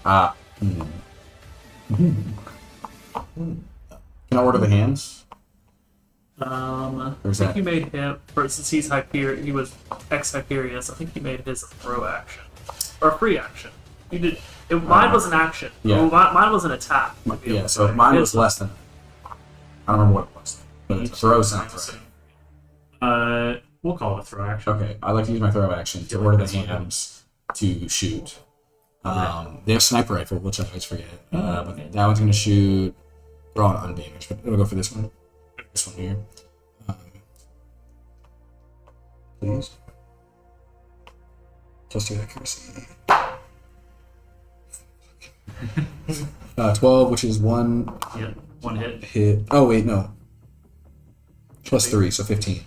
Ah. Can I order the hands? I Where's think that? you made him, since he's he was ex-Hyperius, I think you made his a throw action. Or a free action. You did. Mine was an action. Yeah. Well, mine was an attack. to be Yeah. able So to- mine was his less than. I don't remember what it was, but it's a throw sounds right. we'll call it a throw action. Okay, I like to use my throw action to Yeah, order the that's what hands to shoot. They have sniper rifle, which I always forget. But that one's gonna shoot. They're all undamaged, but we'll go for this one. This one here. Please. Plus 2 accuracy. 12, which is 1 Yeah, one hit. hit. Oh wait, no. Plus 3, so 15.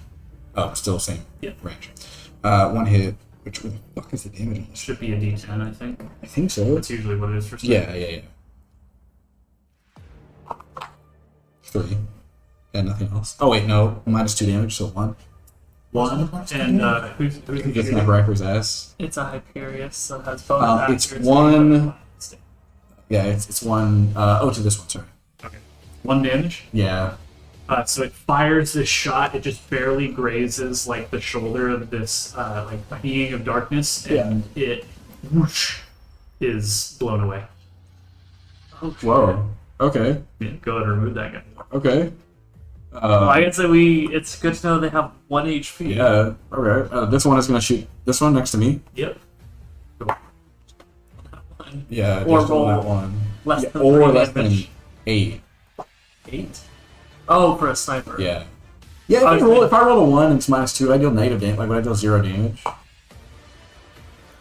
Oh, still same Yeah. range. 1 hit. Where the fuck is the damage on this? Should be a D10, I think. I think so. That's usually what it is for stuff. Yeah. 3. And nothing else. Oh wait, no. Minus 2 damage, so 1. One. And who's He the gets shooter? my Riper's ass. It's a Hyperius, so it has bonus It's accuracy. 1. Yeah, it's 1. To this one, sorry. Okay. 1 damage. Yeah. So it fires this shot. It just barely grazes like the shoulder of this like being of darkness, and it whoosh, is blown away. Oh, shit. Whoa. Okay. Yeah, go ahead and remove that guy. Okay. Well, I can say it's good to know they have 1 HP. Yeah. Okay. This one is gonna shoot this one next to me. Yep. 1, Yeah, or just on that roll one. less Yeah, than or 3 less damage. than 8. 8? Oh, for a sniper. Yeah. Yeah, I was if I roll a 1 and it's -2, I deal negative damage. Like, would I deal 0 damage?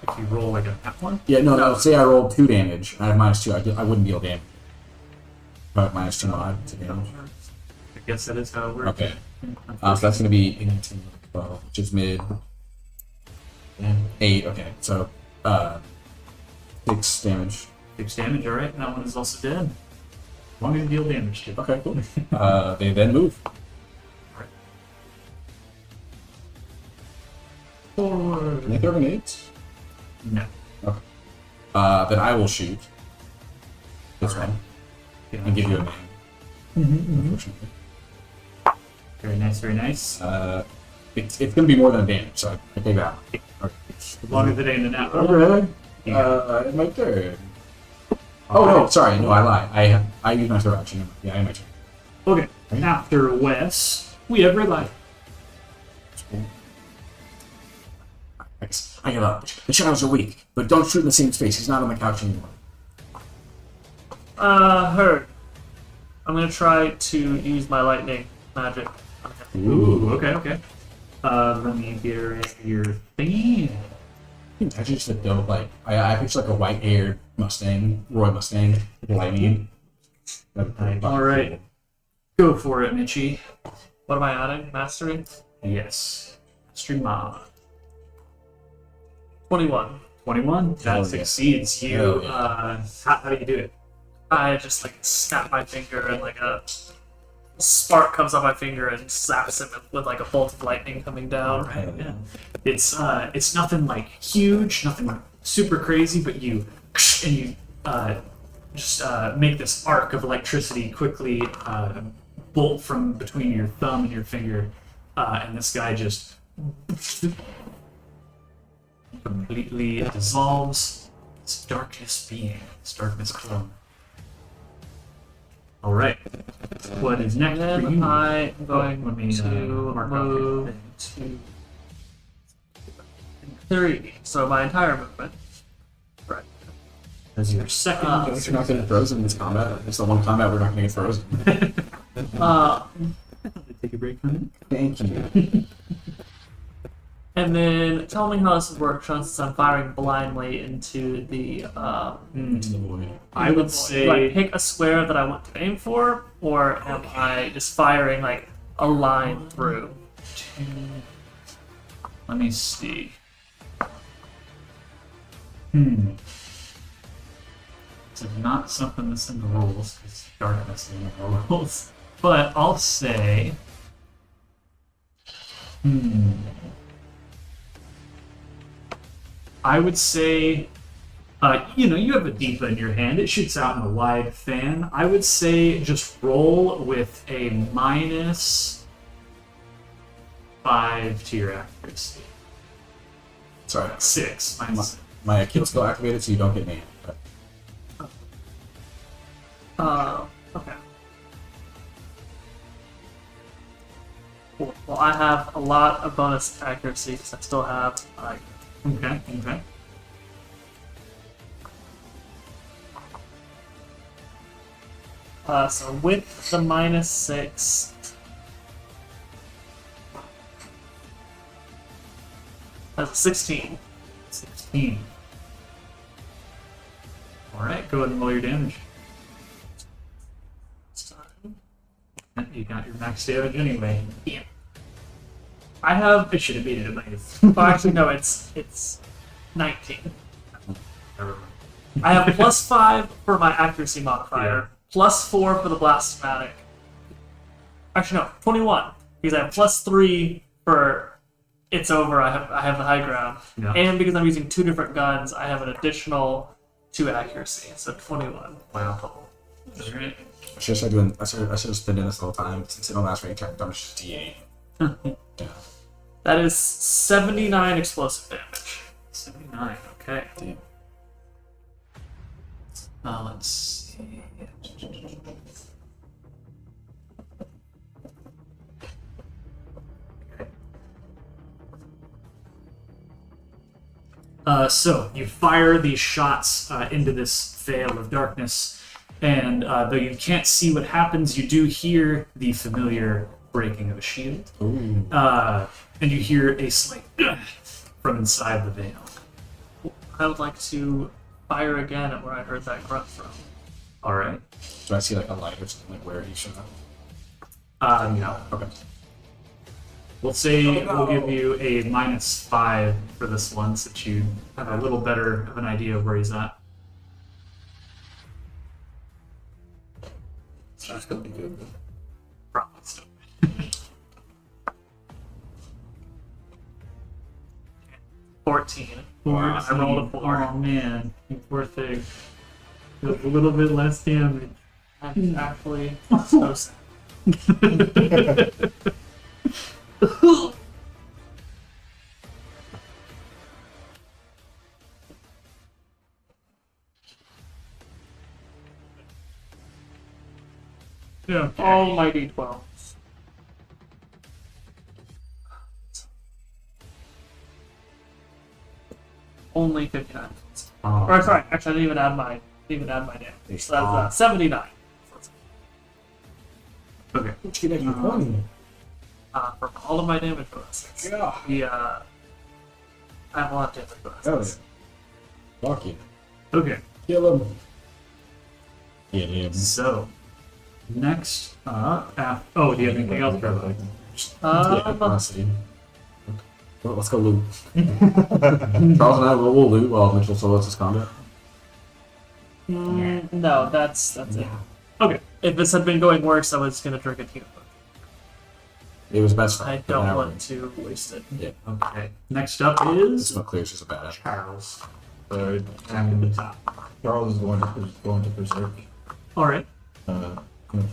If you roll like a nat 1? Yeah, no, No. say I rolled 2 damage and I have -2, I wouldn't deal damage. But -2 mod to damage. I guess that is how it works. Okay. So that's going to be 18, 12, which is mid. 8, okay. So, 6 damage. 6 damage, alright. That one is also dead. As long as you deal damage to. Okay, cool. They then move. Forward. Can they throw grenades? No. Okay. Then I will shoot this one and give you a name. Unfortunately. Very nice, very nice. It's going to be more than a damage, so I take that. Okay. As long as it ain't a nat 1. Okay. My turn. Oh no, sorry, no, I lie. I use my third action. Yeah, I my turn. Okay. After Wes, we have Red Light. I give up. The shadows are weak, but don't shoot in the same space. He's not on the couch anymore. Heard. I'm gonna try to use my lightning magic. Ooh, okay. Let me get your thingy. That's just a dope, like, I picture like a white-haired Mustang, Roy Mustang, with lightning. Alright. Go for it, Mitchie. What am I adding? Mastery? Yes. Stream mod. 21. 21. That yeah. succeeds you. Hell yeah. How do you do it? I just like snap my finger and like a spark comes on my finger and zaps him with like a bolt of lightning coming down. Right. Yeah. It's nothing like huge, nothing like super crazy, but you just make this arc of electricity quickly bolt from between your thumb and your finger, and this guy just completely dissolves this darkness being, this darkness clone. Alright. What is next for Then you? I'm going let me, to mark off your move thing. to 3. So my entire movement. Right. As your second. You're not getting frozen in this combat. It's the one combat we're not going to get frozen. Take a break from it. Thank you. And then tell me how this would work, Sean, since I'm firing blindly into the Into the void. I would do I say. pick a square that I want to aim for, or am I just firing like a line through? Let me see. This is not something that's in the rules, because darkness is in the rules. But I'll say. I would say. You have a Deepa in your hand. It shoots out in a wide fan. I would say just roll with a -5 to your accuracy. Sorry. 6 minus. My Achilles skill activated, so you don't get me. But Okay. Cool. Well, I have a lot of bonus accuracy because I still have like. Okay. So with the -6, that's a 16. 16. Alright, go ahead and roll your damage. You got your max damage anyway. Yeah. I have. I should have made it a minus. Well, actually, no. It's 19. I have +5 for my accuracy modifier, +4 for the blastomatic. Actually, no, 21 because I have +3 for it's over. I have the high ground, Yeah. and because I'm using 2 different guns, I have an additional 2 accuracy, so 21. Wow. Alright. I should have been doing this the whole time. Since it don't last very time, damage is D8. Yeah. That is 79 explosive damage. 79, okay. Damn. Let's see. Okay. So you fire these shots into this veil of darkness, and though you can't see what happens, you do hear the familiar breaking of a shield, and you hear a slight from inside the veil. I would like to fire again at where I heard that grunt from. All right. Do I see like a light or something like where he should have? No. Okay. We'll say we'll give you a -5 for this one, since you have a little better of an idea of where he's at. That's gonna be good. Probably still. 14. Wow, I rolled a 4. Oh man, you poor thing. Does a little bit less damage. That's actually so sad. Yeah. All my d12s. Only 59. Or sorry, actually, I didn't even add my damage. So that's 79. Okay. Let's get extra 20. From all of my damage bonuses. Yeah. I have a lot of damage Oh, bonuses. yeah. Fuck you. Okay. Kill him. Get him. So next up, do you have anything else, Trevor? Honestly. Well, let's go loot. Charles and I will loot while Mitchell solo us combat. No, that's it. Okay. If this had been going worse, I was gonna drink a tea. It was best. I don't want to waste it. Yeah. Okay. Next up It's is not clear. It's just a bad. Charles. Alright. Back at the top. Charles is going to berserk. All right. Gonna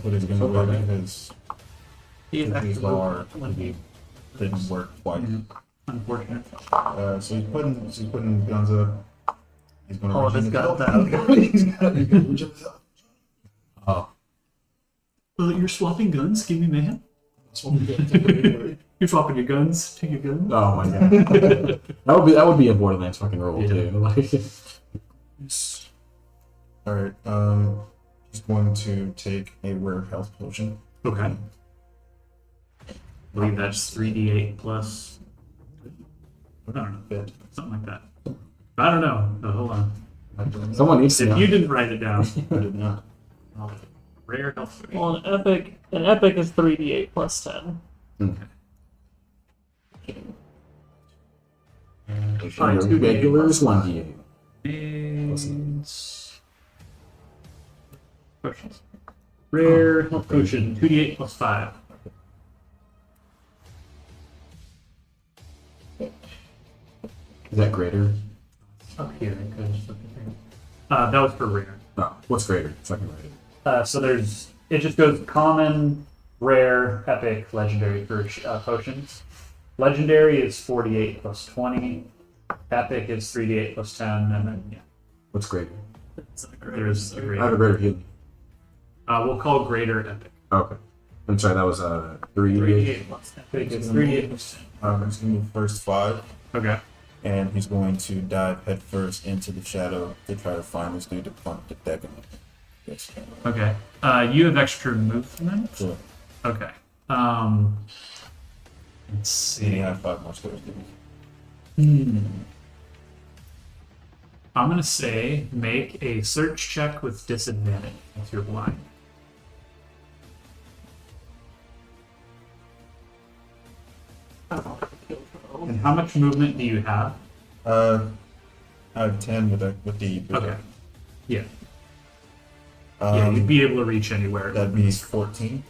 put his gun away because He is his actually bar when he didn't work quite. Unfortunate. So he's putting guns up. He's gonna Oh, reach this in gun himself. He's gonna reach in himself. Oh. You're swapping guns? Give me mayhem. You're swapping your guns to your guns? Oh my god. that would be a Borderlands fucking roll too. Like. Alright, he's going to take a rare health potion. Okay. I believe that's 3d8 plus. I don't know. Bit. Something like that. I don't know. Oh, hold on. Someone needs to If know. you didn't write it down. I did not. Rare health. well, an epic is 3d8 plus 10. Fine, Your 2d8 regulars plus 1d8. And... Potions. Rare health potion, 2d8 plus 5. Is that greater? Up here, because that was for rare. Oh, what's greater? Second greater. So it just goes common, rare, epic, legendary for potions. Legendary is 48 plus 20. Epic is 3d8 plus 10, and then yeah, What's greater? there's a I have a greater. greater healing. We'll call greater epic. Okay. I'm sorry, that was 3. 3d8 plus 10. Epic is 3d8 plus He's gonna move first 5, 10. Okay. and he's going to dive headfirst into the shadow to try to find this dude to punch the deck him. Yes. Okay. You have extra movement. So Okay. Let's he see. have 5 more squares. I'm gonna say make a search check with disadvantage if you're blind. And how much movement do you have? I have 10 with the Okay. Yeah. Yeah, you'd be able to reach anywhere. That'd be 14.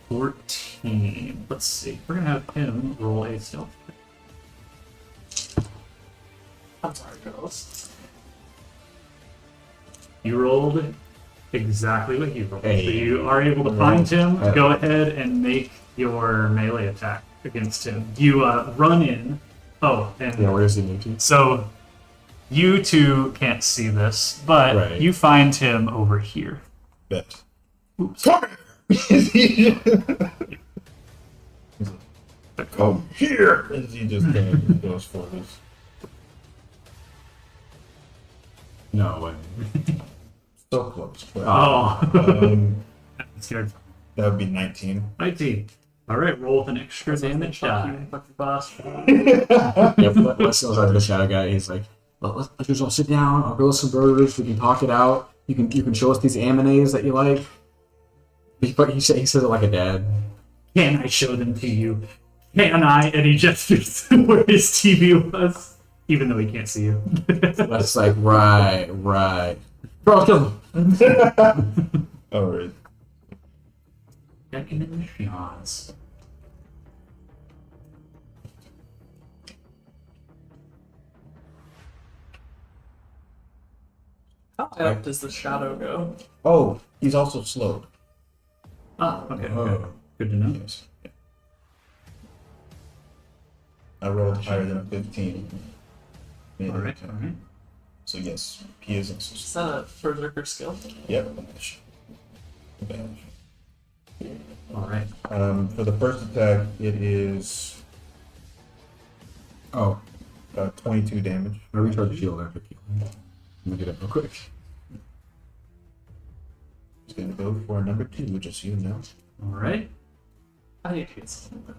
14. Let's see. We're gonna have him roll a stealth. I'm sorry, girls. You rolled exactly what you rolled. Hey. So you are able to find him. Go ahead and make your melee attack against him. You run in. Oh, and Yeah, where is he moved to? so you two can't see this, but Right. you find him over here. Bet. Oops. Come here! Come here! As he just goes for this. No way. So close. But, Oh. I'm scared. that would be 19. 19. Alright, roll with an extra damage Fuck die. you, fucking boss. Yep. Let's go to the shadow guy. He's like, well, let's just all sit down. I'll grill some burgers. We can talk it out. You can show us these amanés that you like. He says it like a dad. Can I show them to you? Can I? And he gestures to where his TV was, even though he can't see you. That's like right. Charles, kill him. Alright. Checking in the shots. How high up does the shadow go? Oh, he's also slowed. Ah, okay. Oh. Good to know. Yes. I rolled higher than 15. Made it Alright, 10. alright. So yes, he is Is that a berserker skill? Yep. Bash. Alright. For the first attack, it is Oh, 22 damage. I recharge the shield after killing. Let me get it real quick. He's gonna go for number 2, just so you know. Alright. I need to get something.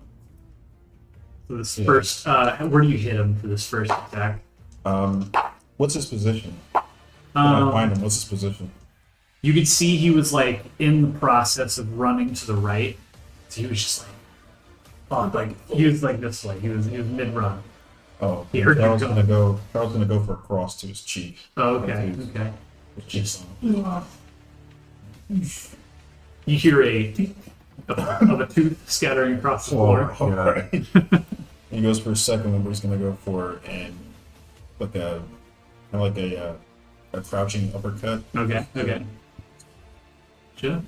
So this Yeah. first, where do you hit him for this first attack? What's his position? When I find him, what's his position? You could see he was like in the process of running to the right. So he was just he was like this way. He was mid-run. Oh, He heard you Charles go. gonna go for a cross to his cheek. Oh, okay, His okay. cheeks. You hear of a tooth scattering across the floor. Oh, Alright. He goes for a second one, but he's gonna go for a crouching uppercut. Okay, okay. Sure.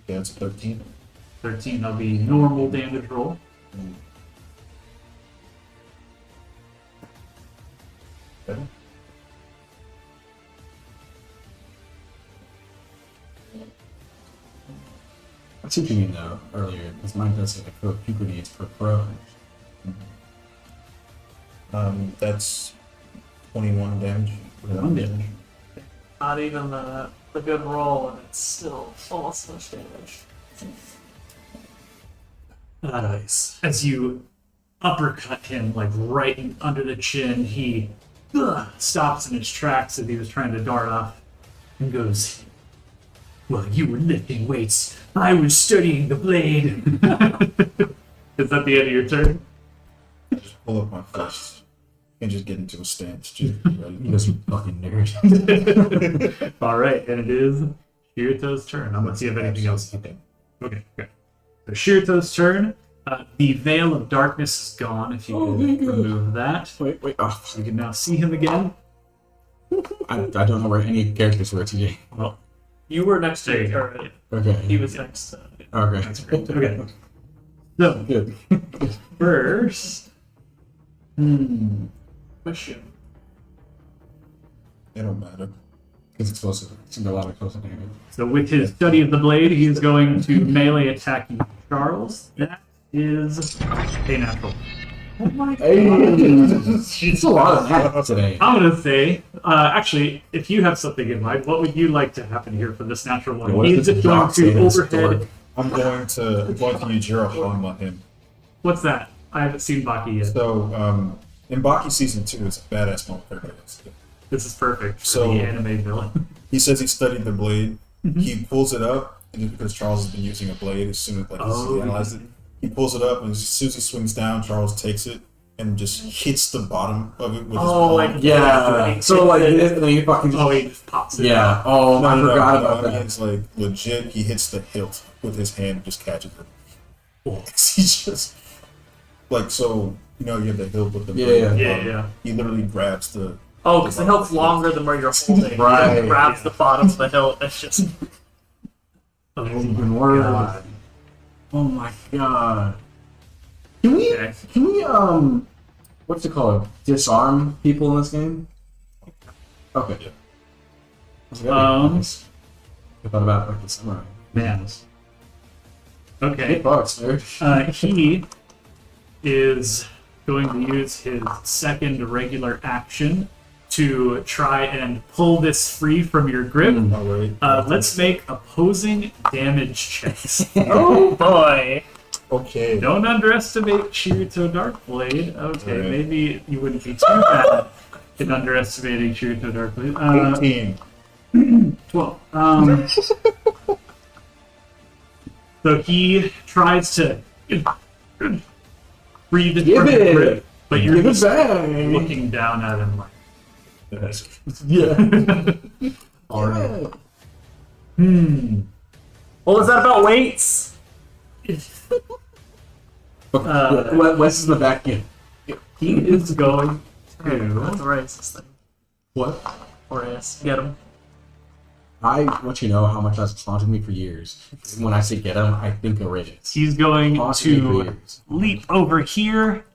Yeah, it's a 13. 13, that'll be normal damage roll. Okay. I see what you mean though earlier, because mine does say the code puberty is per pro. That's 21 damage. 1 damage. Not even the good roll, and it's still almost as much damage. Nice. As you uppercut him, like right under the chin, he stops in his tracks as he was trying to dart off and goes, "Well, you were lifting weights. I was studying the blade." Is that the end of your turn? Just pull up my fist and just get into a stance. Just ready. He goes, you fucking nerd. All right, and it is Shirito's turn. I'm gonna see if anything else. Okay. Okay. So Shirito's turn. The veil of darkness is gone. If you could remove that, Wait. Oh, you can now see him again. I don't know where any characters were today. Well, You were next to There you it go. already. Okay. He was next to it. Okay. that's great. Okay. So Good. first, Mission. It don't matter. It's explosive. It's gonna be a lot of explosive damage. so with his study of the blade, he is going to melee attack you, Charles. That is a natural. It's a lot of that today. I'm gonna say, actually, if you have something in mind, what would you like to happen here for this natural one? Yeah, what if He's the going jock say to that's overhead. dork? I'm going to use Jiroham on him. What's that? I haven't seen Baki yet. So, in Baki Season 2, it's a badass motherfucker. This is perfect for So- the anime villain. He says he studied the blade. He pulls it up, and just because Charles has been using a blade, as soon as Oh. he analyzed it, he pulls it up, and as soon as he swings down, Charles takes it and just hits the bottom of it with his palm. Yeah. So like, and then he fucking. Oh, he just pops it. Yeah. Oh, I forgot about I mean, that. it's like legit. He hits the hilt with his hand and just catches it. He's just like, so you know, you have the hilt with the Yeah, blade yeah. on the Yeah, bottom. yeah. He literally grabs the. Oh, because the hilt's longer than where you're holding. Right. He grabs the bottom of the hilt. It's just. Oh Even my worse. God. Oh my god. Can we? Okay. Can we? What's it called? Disarm people in this game? Okay. Yeah. That's gotta be Um, nice. I thought about like the samurai. Man. Hey, Okay. bucks, nerd. He is going to use his second regular action to try and pull this free from your grip. All right. Let's make opposing damage checks. Oh boy. Okay. Don't underestimate Shirito Darkblade. Okay, Right. maybe you wouldn't be too bad in underestimating Shirito Darkblade. 18. 12. So he tries to breathe in Give from your it. grip, but you're Give it just back. looking down at him like, Yeah. alright. What was that about weights? Wes is in the back. Yeah. He is going That's to. a racist thing. What? Or is. Get him. I want you to know how much that's haunted me for years. When I say get him, I think of Riggins. He's going Haunted me for to years. leap over here.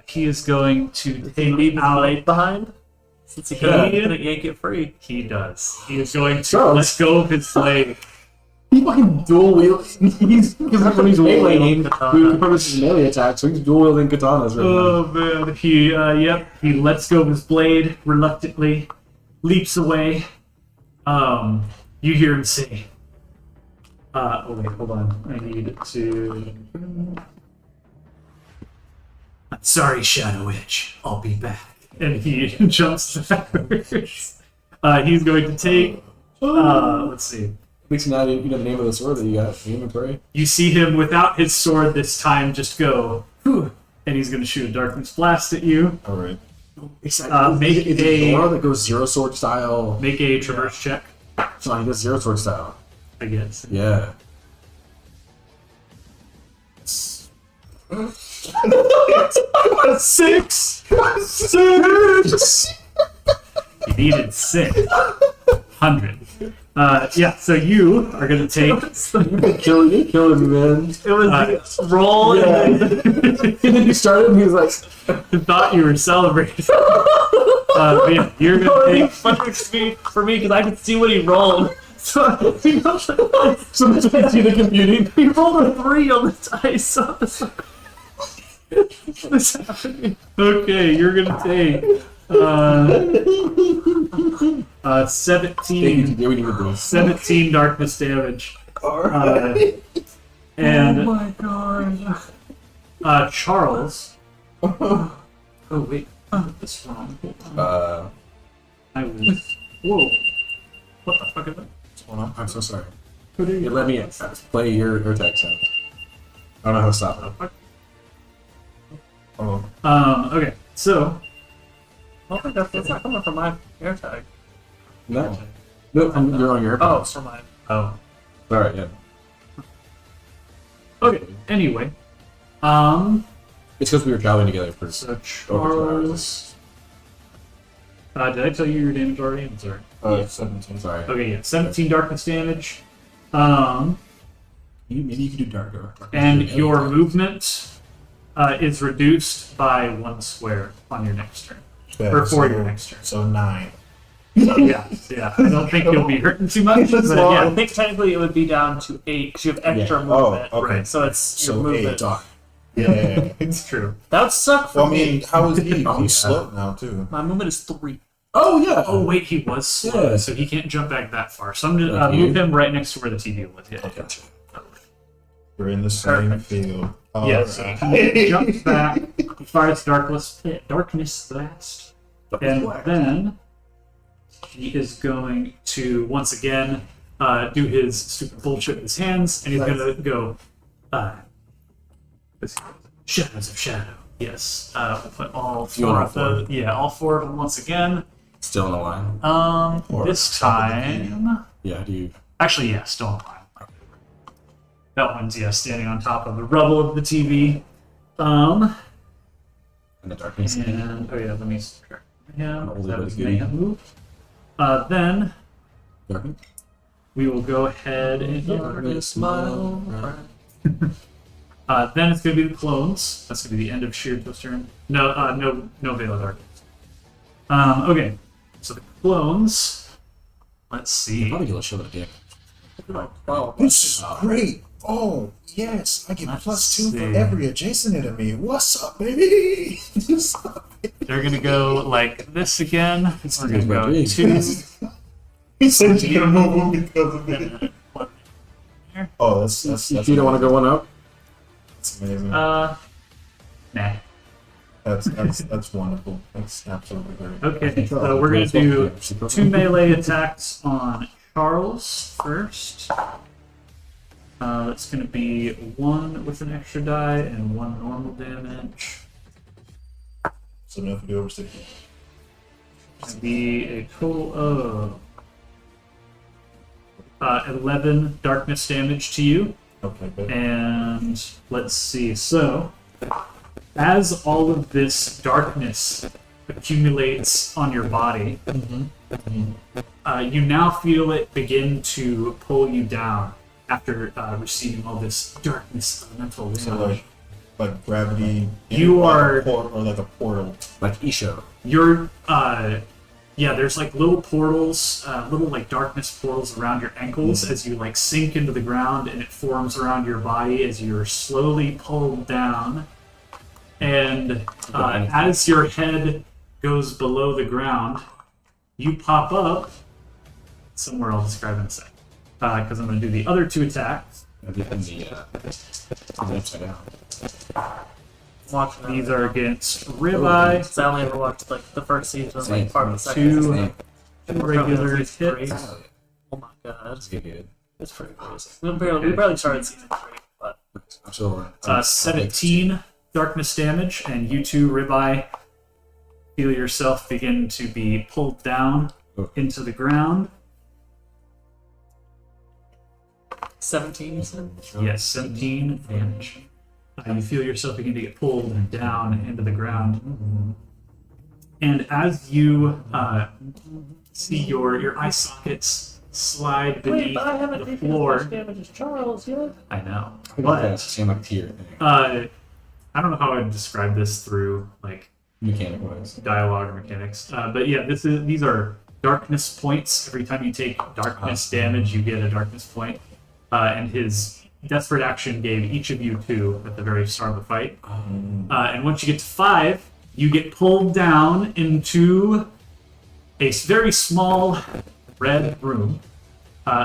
He is going to take Leave his out. blade behind? Since he couldn't yank it free. He does. He is going to Charles. let go of his blade. He fucking dual wields. He's because when he's meleeing, Katana. we confirm this is a melee attack, so he's dual wielding katanas right Oh man, he lets go of his blade reluctantly, leaps away. You hear him say, oh wait, hold on. I need to. I'm sorry, Shadow Edge. I'll be back. And he jumps backwards. He's going to take. Let's see. At least now you know the name of the sword that you got. The inventory. You see him without his sword this time just go, "Whew," and he's going to shoot a darkness blast at you. All right. Make Is a- it Nora that goes zero sword style? Make a traverse check, So he does zero sword style. I guess. Yeah. Six! Six! You needed 600. Yeah, so you are going to take. You're killing me, man. It was the roll Yeah. and And then you started, and he was like, Thought you were celebrating. But yeah, you're going to take. funny for me because I could see what he rolled. So I was like, so much to see the computing. he rolled a 3 on the dice. So I was like, what's happening? Okay, you're going to take. 17. Yeah, we needed this. 17 darkness damage. Alright. And my god. Charles. Oh wait, this wrong. I was. Whoa. What the fuck is that? What's going on? I'm so sorry. Who did It let me play your text sound. I don't know how to stop it. Oh. Okay, so I don't think that's not coming from my air tag. No. No, you're on your Oh, AirPods. it's from mine. oh Alright, yeah. okay. Anyway, It's because we were traveling together for so over 2 hours. Charles. Did I tell you your damage already? I'm sorry. 17. Sorry. Okay, yeah, 17 darkness damage. Maybe you could do darker. And your movement is reduced by 1 square on your next turn. Or for your next turn. So 9. Yeah. I don't think you'll be hurting too much, but Well, I yeah. think technically it would be down to 8 because you have extra Yeah. movement. Oh, okay. Right. So it's your So movement. 8. Yeah. It's true. That would suck for Well, I me. mean, how is he? Oh, He's yeah. slow now, too. My movement is 3. Oh, yeah! Oh wait, he was slow, Yeah. so he can't jump back that far. So I'm gonna Okay. move him right next to where the TV was. Yeah. Okay. We're in the same field. Yes. Alright. He jumps back, he fires darkness blast, and then he is going to once again do his stupid bullshit with his hands, and he's gonna go. Shadows of Shadow. Yes. We'll put all You want four of the all 4 of them once again. Still in the line. Or This top of the game. time. Yeah, do you... Actually, yeah, still on line. That one's standing on top of the rubble of the TV. In the darkness. And oh yeah, let me subtract him. Oldie That but was goodie. mayhem move. Then Darkness? we will go ahead and Darkness, smile. then it's gonna be the clones. That's gonna be the end of Shirito's turn. No, no Veil of Darkness. Okay, so the clones. Let's see. Probably get a show that dick. Wow. This is great. Oh, yes, I get Let's +2 for see. every adjacent enemy. What's up, baby? What's up, baby? They're gonna go like this again. We're gonna go big. 2. He said you're gonna move him because of it. Oh, that's You don't want to go one up? That's amazing. Nah. That's wonderful. That's absolutely great. Okay, so we're gonna do 2 melee attacks on Charles first. That's gonna be 1 with an extra die and 1 normal damage. So now if we do over 60. It's gonna be a total of 11 darkness damage to you. Okay, good. And let's see. So, as all of this darkness accumulates on your body, you now feel it begin to pull you down after receiving all this darkness elemental So damage. like gravity. You like are- a or like a portal. Like Isho. You're there's like little portals, little like darkness portals around your ankles as you like sink into the ground, and it forms around your body as you're slowly pulled down. And as your head goes below the ground, you pop up somewhere. I'll describe in a sec, because I'm going to do the other 2 attacks. In the upside down. Watching that. These are against ribeye, Because I only ever watched like the first season, Same. like part of the second Two. season. regular It's great. hits. Oh my god, That's good. it's pretty crazy. We barely started season 3, but I'm still 17 darkness damage, and you 2 ribeye feel yourself begin to be pulled down into the ground. 17, you said? Yes, 17 damage. You feel yourself begin to get pulled down into the ground. And as you see your eye sockets slide Wait, beneath but I haven't the taken as floor, much damage as Charles yet. I know. But But same like tier thing. I don't know how I'd describe this through like Mechanic wise. dialogue or mechanics. But yeah, these are darkness points. Every time you take darkness damage, you get a darkness point. And his desperate action gave each of you 2 at the very start of the fight. And once you get to 5, you get pulled down into a very small red room.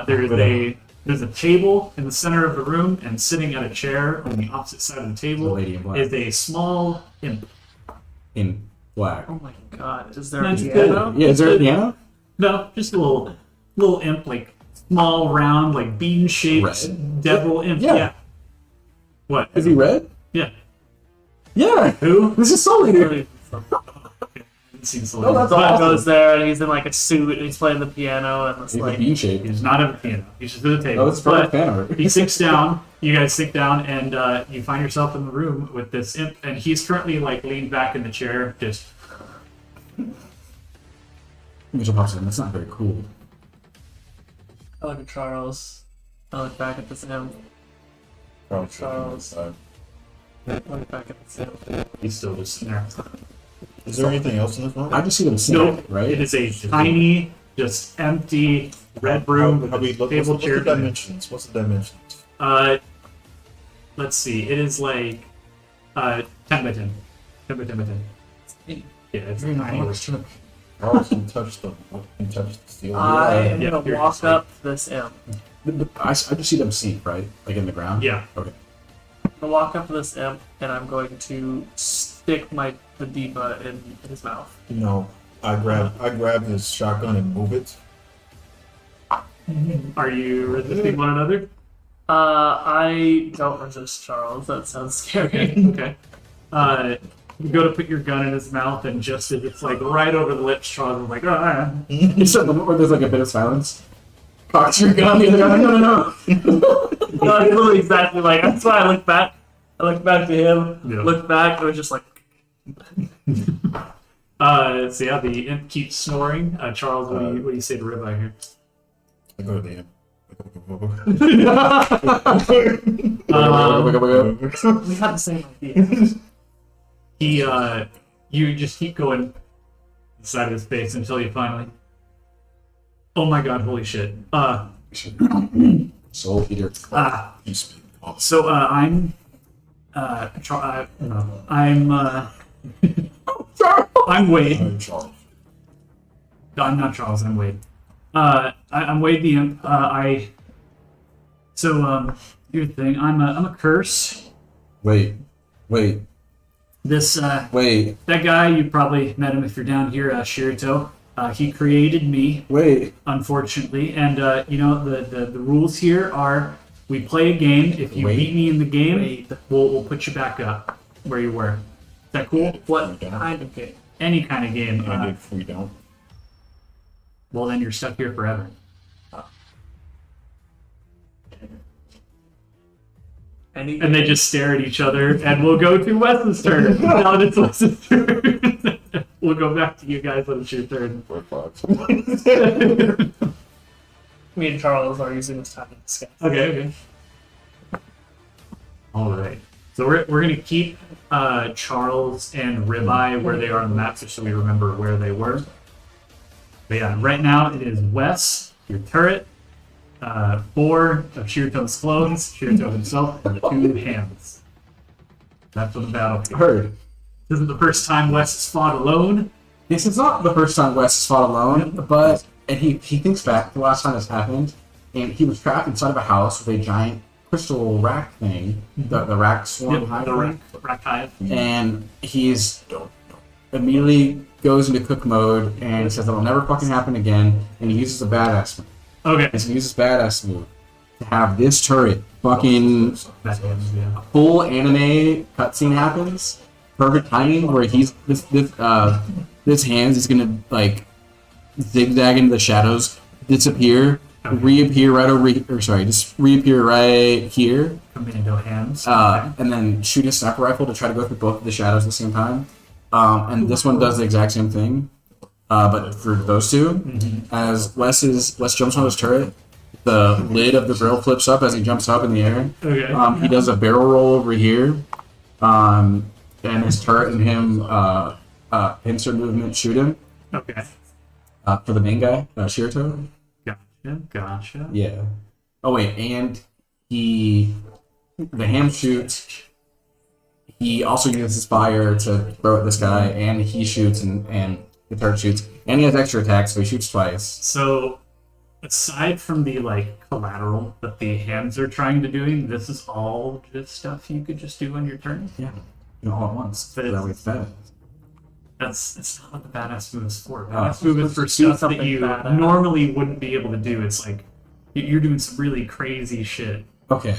There's a table in the center of the room, and sitting at a chair on the opposite side of the table The lady in black. is a small imp. In black. Oh my god, is there a That's piano? Yeah, is there a piano? No, just a little imp, like small, round, like bean-shaped Red? devil imp. Yeah. What? Is he red? Yeah. Yeah. Who? This is Soul Eater. Really? It seems Oh, that's Bud awesome. goes there and he's in like a suit and he's playing the piano and it's He's like a bean shape. He does not have a piano. He's just at the table. Oh, it's perfect fan art. He sinks down. You guys sink down, and you find yourself in the room with this imp, and he's currently like leaned back in the chair, just. Mitchell pops in. That's not very cool. I look at Charles. I look back at this imp. Charles. I look back at this imp. He's still just sitting there. Is there anything else in this room? I just see them sing, Nope. right? It is a tiny, just empty red room with How we a look, table what's chair. the dimensions? What's the dimensions? Let's see. It is like 10 by 10. 10 by 10 by 10. Yeah, it's tiny. Charles can touch the steel. I am Yeah, gonna you're walk just up to this imp. I just see them sink, right? Like in the ground? Yeah. Okay. I'm gonna walk up to this imp and I'm going to stick the diva in his mouth. No, I grab his shotgun and move it. Are you resisting one another? I don't resist Charles. That sounds scary. Okay. You go to put your gun in his mouth, and just as it's like right over the lips, Charles is like, ah. It's the moment where there's like a bit of silence. Cocks your gun, the other guy, no. No, it's literally exactly like that's why I look back. I look back to him, Yeah. look back, and it was just like So yeah, the imp keeps snoring. Charles, what do you say to Ribeye here? I go to the end. we had the same idea. You just keep going inside of his face until you finally. Oh my god! Holy shit! Soul Eater. Ah, You speak. So I'm I'm Wade. Charles. No, I'm not Charles. I'm Wade. I'm Wade the Imp. Here's the thing. I'm a curse. Wait. This Wait. that guy, you probably met him if you're down here, Shirito. He created me, Wait. unfortunately, and the rules here are we play a game. If you Wait. beat me in the game, we'll put you back up where you were. Is that cool? What kind of game? Any kind of game. And if we don't, Well, then you're stuck here forever. And they just stare at each other, and we'll go to Wes's turn. Now that it's Wes's turn, we'll go back to you guys when it's your turn. we're fucked. Me and Charles are using this time to discuss. Okay. All right. So we're gonna keep Charles and Ribeye where they are on the map, just so we remember where they were. But yeah, right now it is Wes, your turret, 4 of Shirito's clones, Shirito himself, and the 2 hands. That's what the battle. Heard. This isn't the first time Wes has fought alone. This is not the first time Wes has fought alone, but he thinks back to the last time this happened, and he was trapped inside of a house with a giant crystal rack thing, the rack swarm hive The thing. rack hive. And he's immediately goes into cook mode and says that'll never fucking happen again, and he uses a badass move. Okay. And so he uses badass move to have this turret fucking That ends, yeah. full anime cutscene happens. Perfect timing where he's this hands is gonna like zigzag into the shadows, disappear, reappear right over just reappear right here, Commando hands. and then shoot a sniper rifle to try to go through both of the shadows at the same time. And this one does the exact same thing, but for those two, as Wes jumps on his turret, the lid of the barrel flips up as he jumps up in the air. Okay. He does a barrel roll over here, and his turret and him pincer movement shoot him Okay. for the main guy, Shirito. Gotcha. Yeah. Oh wait, and the ham shoots. He also uses fire to throw at this guy, and he shoots, and the turret shoots, and he has extra attacks, so he shoots twice. So, aside from the collateral that the hands are trying to do, this is all just stuff you could just do on your turn. Yeah, all at once. But That way it's fast. It's not what the badass move is for. Oh. Badass move is for Do stuff that something you badass. normally wouldn't be able to do. It's like you're doing some really crazy shit. Okay.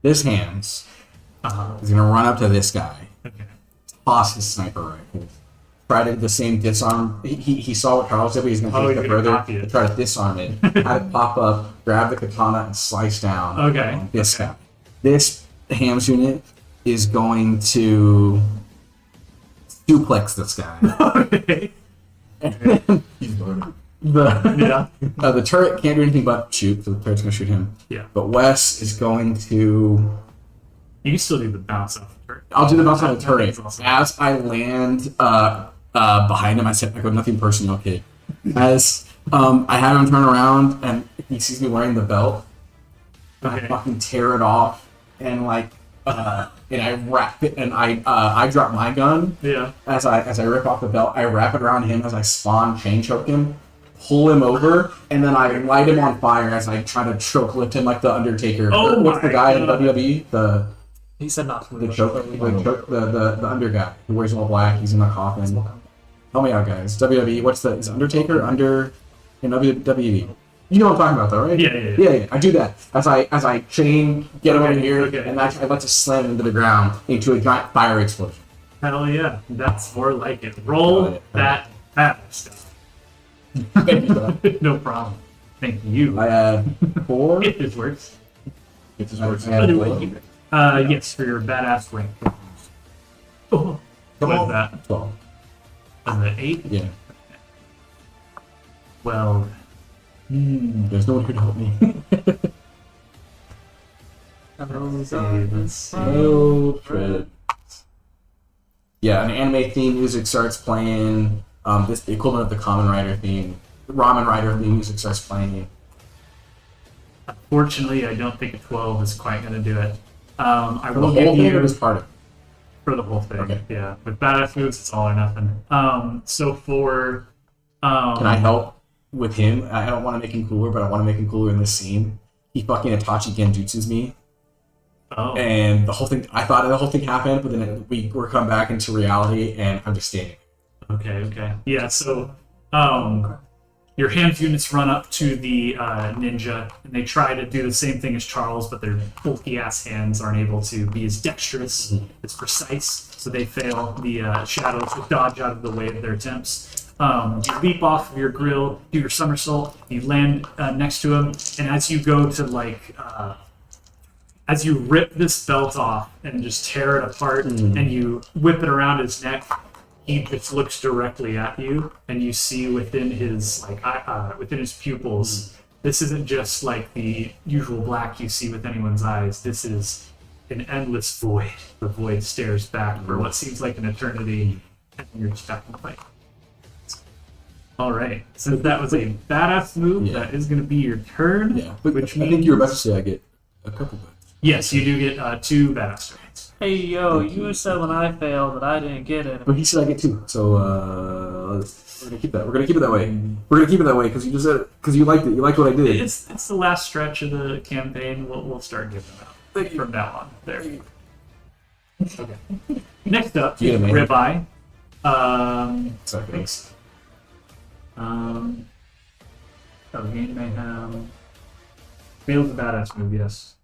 This hands is gonna run up to this guy, Okay. toss his sniper rifle, try to do the same disarm. He saw what Charles did, but he's gonna take Oh, it he's a gonna further copy it. to try to disarm it. Have it pop up, grab the katana, and slice down Okay. on this Okay. guy. This hams unit is going to suplex this guy. Okay. He's loaded. Yeah. The turret can't do anything but shoot, so the turret's gonna shoot him. Yeah. But Wes is going to. You can still do the bounce off the turret. I'll do the bounce on the That turret. makes awesome. As I land behind him, I go, nothing personal, kid. As I have him turn around and he sees me wearing the belt, and Okay. I fucking tear it off and and I wrap it and I drop my gun Yeah. as I rip off the belt. I wrap it around him as I spawn chain choke him, pull him over, and then I light him on fire as I try to choke lift him like the Undertaker. Oh What's the my guy in God. WWE? He said not to The move. the under guy who wears all black. He's in the coffin. Help me out, guys. WWE. Is Undertaker under in WWE? You know what I'm talking about, though, right? Yeah. I do that as I chain get him over here, Okay. and I like to slam him into the ground into a giant fire explosion. Hell yeah. That's more like it. Roll that stuff. Thank you for that. No problem. Thank you. I had 4. It just works. It just works. I had Anyway, 4. yes, for your badass rank. Oh, Come what is on. that? 12. Is it 8? Yeah. Well, There's no one here to help me. let's see. No trip. Yeah, an anime theme music starts playing. This the equivalent of the Kamen Rider theme. The Ramen Rider theme music starts playing. Unfortunately, I don't think a 12 is quite going to do it. I For the will whole give thing or you just part of it? for the whole thing. Okay. Yeah, with badass moves, it's all or nothing. So for Can I help with him? I don't want to make him cooler, but I want to make him cooler in this scene. He fucking Itachi Genjutsu's me. Oh, And the whole thing, I thought the whole thing happened, but then we were come back into reality, and I'm just standing. okay. Yeah, so your hand units run up to the ninja, and they try to do the same thing as Charles, but their bulky ass hands aren't able to be as dexterous, as precise, so they fail. The shadows will dodge out of the way of their attempts. You leap off of your grill, do your somersault, you land next to him, and as you go to as you rip this belt off and just tear it apart, and you whip it around his neck, he just looks directly at you, and you see within his within his pupils, this isn't just like the usual black you see with anyone's eyes. This is an endless void. The void stares back for what seems like an eternity, and you're just back in the fight. All right, so that was a badass move. Yeah. That is going to be your turn. Yeah, but which I means think you were about to say I get a couple bits. yes, you do get 2 badass turns. Hey, yo, you said when I failed that I didn't get it. But he said I get 2, so we're gonna keep that. We're gonna keep it that way. We're gonna keep it that way because you just said it because you liked it. You liked what I did. It's the last stretch of the campaign. We'll start giving them out from now on. There. Okay. Next up, Yeah, man. ribeye. Sorry. Thanks. Gain mayhem. Failed the badass move. Yes.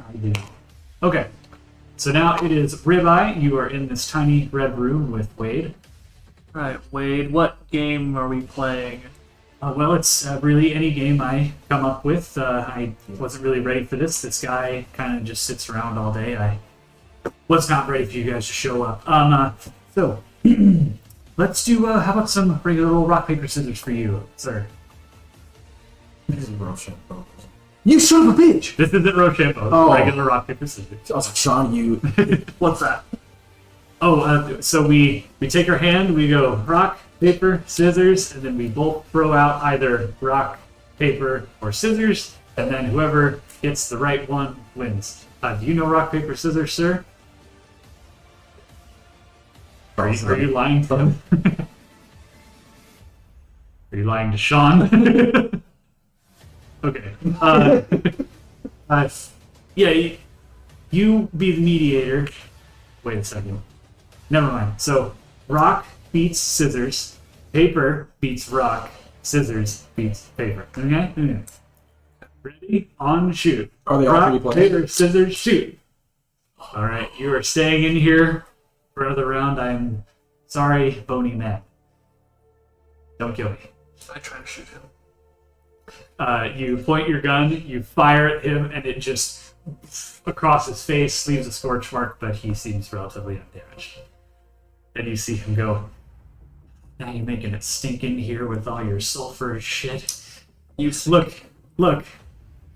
I did. Okay. So now it is ribeye. You are in this tiny red room with Wade. Alright, Wade, what game are we playing? Well, it's really any game I come up with. I wasn't really ready for this. This guy kind of just sits around all day. I was not ready for you guys to show up. So let's do. How about some regular old rock paper scissors for you, sir? This is Rochambeau. You son of a bitch! This isn't Rochambeau. Oh. Regular rock paper scissors. I was like, Sean, you. What's that? Oh, so we take our hand. We go rock, paper, scissors, and then we both throw out either rock, paper, or scissors, and then whoever gets the right one wins. Do you know rock, paper, scissors, sir? Are you lying to him? Are you lying to Sean? Okay. Yeah, you be the mediator. Wait a second. Never mind. So, rock beats scissors, paper beats rock, scissors beats paper. Okay? Ready? On, shoot. Are they all Rock, three playing? paper, scissors, shoot. Alright, you are staying in here for another round. I'm sorry, bony man. Don't kill me. I try to shoot him. You point your gun, you fire at him, and it just across his face leaves a scorch mark, but he seems relatively undamaged. And you see him go, now you're making it stink in here with all your sulfur shit. You look,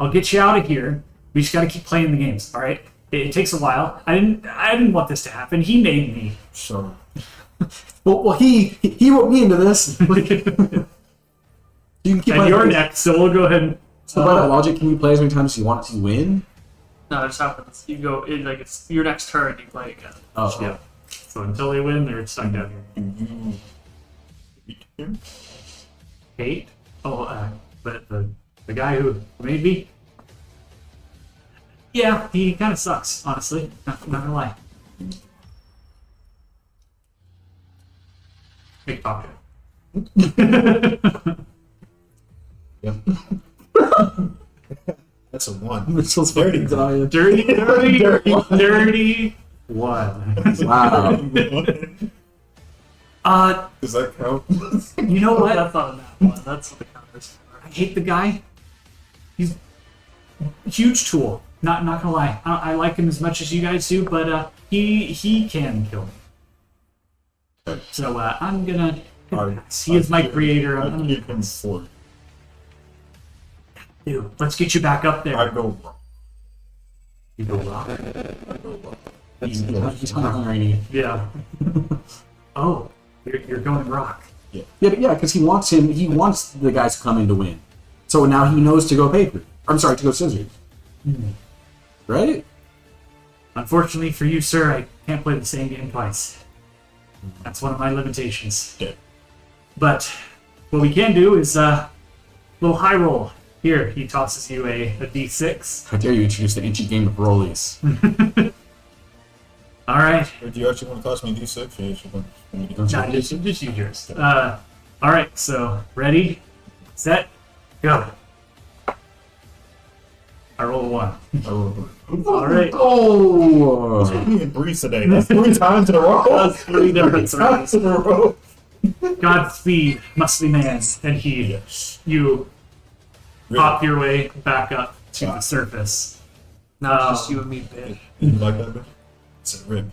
I'll get you out of here. We just gotta keep playing the games, alright? It takes a while. I didn't want this to happen. He made me. So, Well, he wrote me into this. You can keep And playing. you're next, so we'll go ahead and So by that logic, can you play as many times as you want to win? No, it just happens. You go, it's your next turn, you play again. Oh, yeah. So until they win, they're stuck down here. do you beat him? 8? Oh, but the guy who made me? Yeah, he kind of sucks, honestly. Not gonna lie. Big pocket. Yep. That's a 1. Mitchell's Dirty. fucking dying. Dirty one. Wow. Does that count? You know what? That's not a nat one. That's what the counters for. I hate the guy. He's a huge tool. Not gonna lie. I like him as much as you guys do, but he can kill me. So I'm gonna. He is my creator. I'd give him 4. Dude, let's get you back up there. I go wrong. You go rock. I go wrong. He's hungry. Yeah. Oh, you're going rock. Yeah, but yeah, because he wants the guys to come in to win. So now he knows to go paper. I'm sorry, to go scissors. Right? Unfortunately for you, sir, I can't play the same game twice. That's one of my limitations. Yeah. But what we can do is a little high roll. Here, he tosses you a d6. How dare you introduce the ancient game of rollies? All right. Or do you actually want to toss me a D6? Or you actually want me to do Nah, just use yours. All right, so ready, set, go. I roll a 1. All right. Oh! Me and Breeze today. That's 3 times in a row. That's 3 different times throws. in a row. Godspeed, muscly man. And Yes. you Really? pop your way back up to the surface. Now it's just you and me, bitch. You like that, bitch? It's a rib.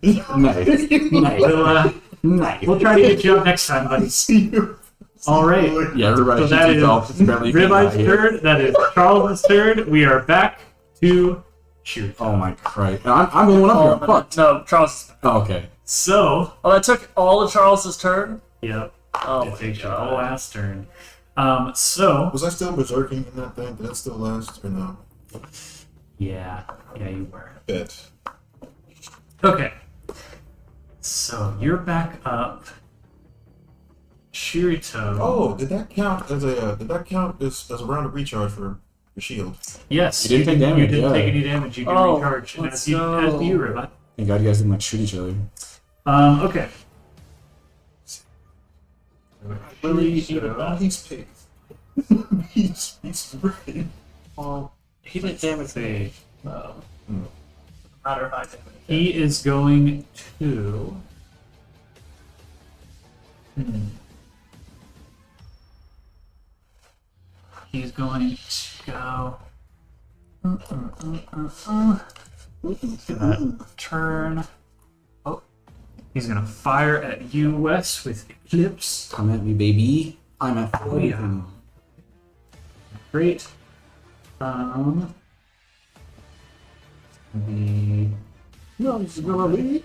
Nice. Nice. Nice. We'll try to get you up next time, buddy. See you. All right. Yeah, everybody So shoots that himself. is It's barely Ribeye's getting out here. turn. That is Charles' turn. We are back to shoot. Oh my Christ. And I'm the only one up here. I'm fucked. No, Charles. Oh, okay. So, Oh, that took all of Charles's turn. yep. Oh It my takes your whole god. last turn. So, Was I still berserking in that thing? Did that still last or no? yeah, you were. Bet. Okay. So you're back up. Shirito. Oh, did that count as a round of recharge for your shield? Yes. You didn't take damage, You didn't yeah. take any damage. You did Oh, recharge. And let's as you, go. as do you, Riba. Thank God you guys didn't like shoot each other. Okay. Really needed that. He's picked. he's great. Well, he didn't damage me. No. Hmm. No matter how I damage. He is going to. He's going to go. Gonna turn. Oh, he's gonna fire at you, Wes, with Eclipse. Come at me, baby. I'm at Oh, yeah. Great. The No, this is gonna be.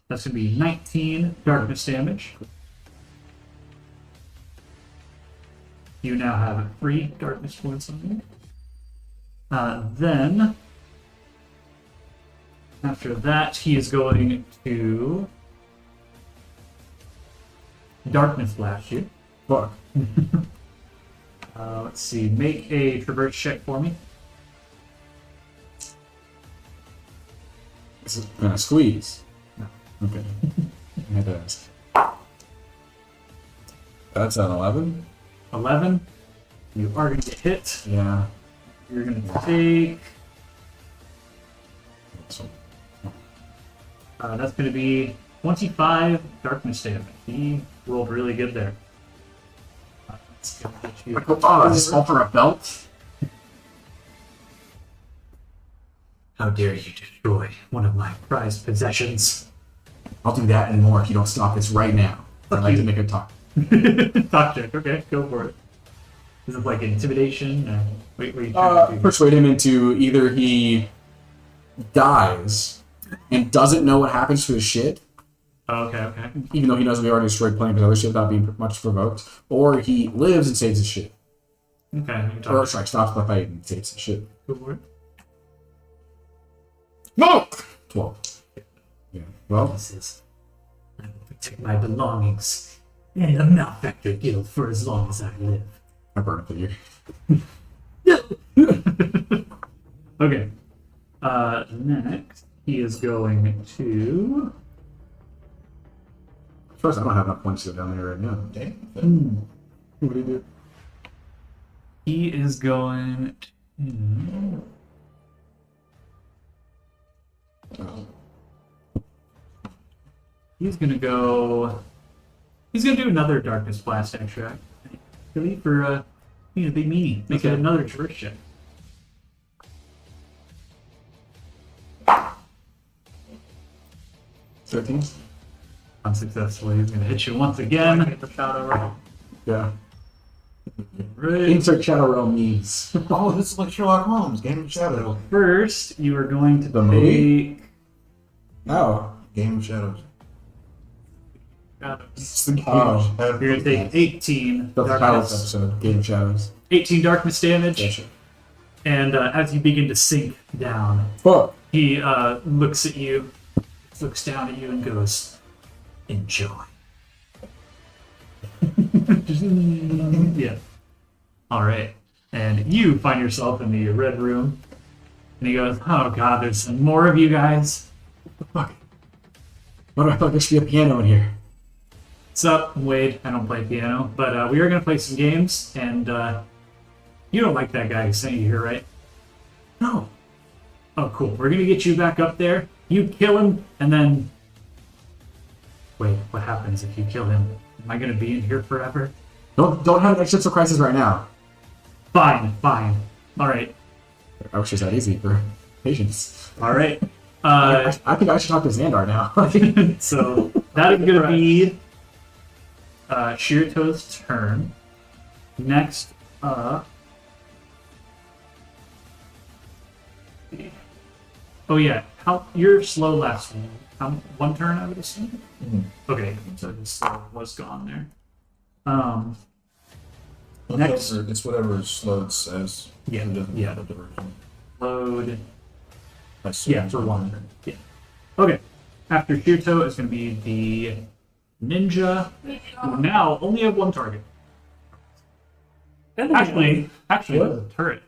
that's gonna be 19 darkness damage. You now have 3 darkness points on you. Then, after that, he is going to darkness blast you. Fuck. Let's see. Make a traverse check for me. This is gonna squeeze. No. Okay. I had to ask. That's an 11? 11. You are going to get hit. Yeah. You're going to take. So, That's going to be 25 darkness damage. He rolled really good there. Let's go get you. oh, is this all for a belt? How dare you destroy one of my prized possessions? I'll do that and more if you don't stop this right now. I'd like to make a talk. Talk check. Okay, go for it. Is it like intimidation? Wait, you trying to do? Persuade him into either he dies and doesn't know what happens to his shit, Oh, okay. even though he knows we already destroyed plenty of his other shit without being much provoked, or he lives and saves his shit. Okay, you can Or, talk. sorry, stops the fight and saves his shit. Go for it. No! 12. Yeah. Well, This is. I will protect my belongings and the Malfactor Guild for as long as I live. I burn a figure. Okay. Next, he is going to. First, I don't have enough points to go down there right now. Damn. What do you do? He is going to. He's gonna go. He's gonna do another Darkness Blast extract. Really for being a big meanie. Make Okay. another traverse check. 13? Unsuccessfully, he's gonna hit you once again. Get the shadow right. Yeah. Right. Insert Shadow Realm memes. Oh, this is like Sherlock Holmes, Game of So Shadows. first, you are going to The movie? take. Oh. Game of Shadows. Shadows. It's the Game Oh. of Shadows. You're going to take 18 That's the title of the darkness, episode. Game of Shadows. 18 darkness damage, Yeah, sure. and as you begin to sink down, Fuck. he looks at you, looks down at you, and goes, "Enjoy." Yeah. All right. And you find yourself in the red room, and he goes, "Oh God, there's some more of you guys." Fuck. Why do I feel like there should be a piano in here? What's up, Wade? I don't play piano, but we are gonna play some games, and you don't like that guy who sent you here, right? No. Oh, cool. We're gonna get you back up there. You kill him, and then wait. What happens if you kill him? Am I gonna be in here forever? Don't have an existential crisis right now. Fine. All right. I wish it was that easy for patience. All right. I think I should talk to Xandar now. So that is gonna be Shirito's turn. Next up. Oh yeah, how your slow lasts one turn, I would assume. Mhm. Okay, so his slow was gone there. It's Next. whatever- It's whatever Slode says. Yeah, It doesn't yeah. have a diversion. Load. I assume Yeah, it's for one turn. Yeah. Okay. After Shirito is going to be the ninja, who now only have one target. Actually, What? there's a turret.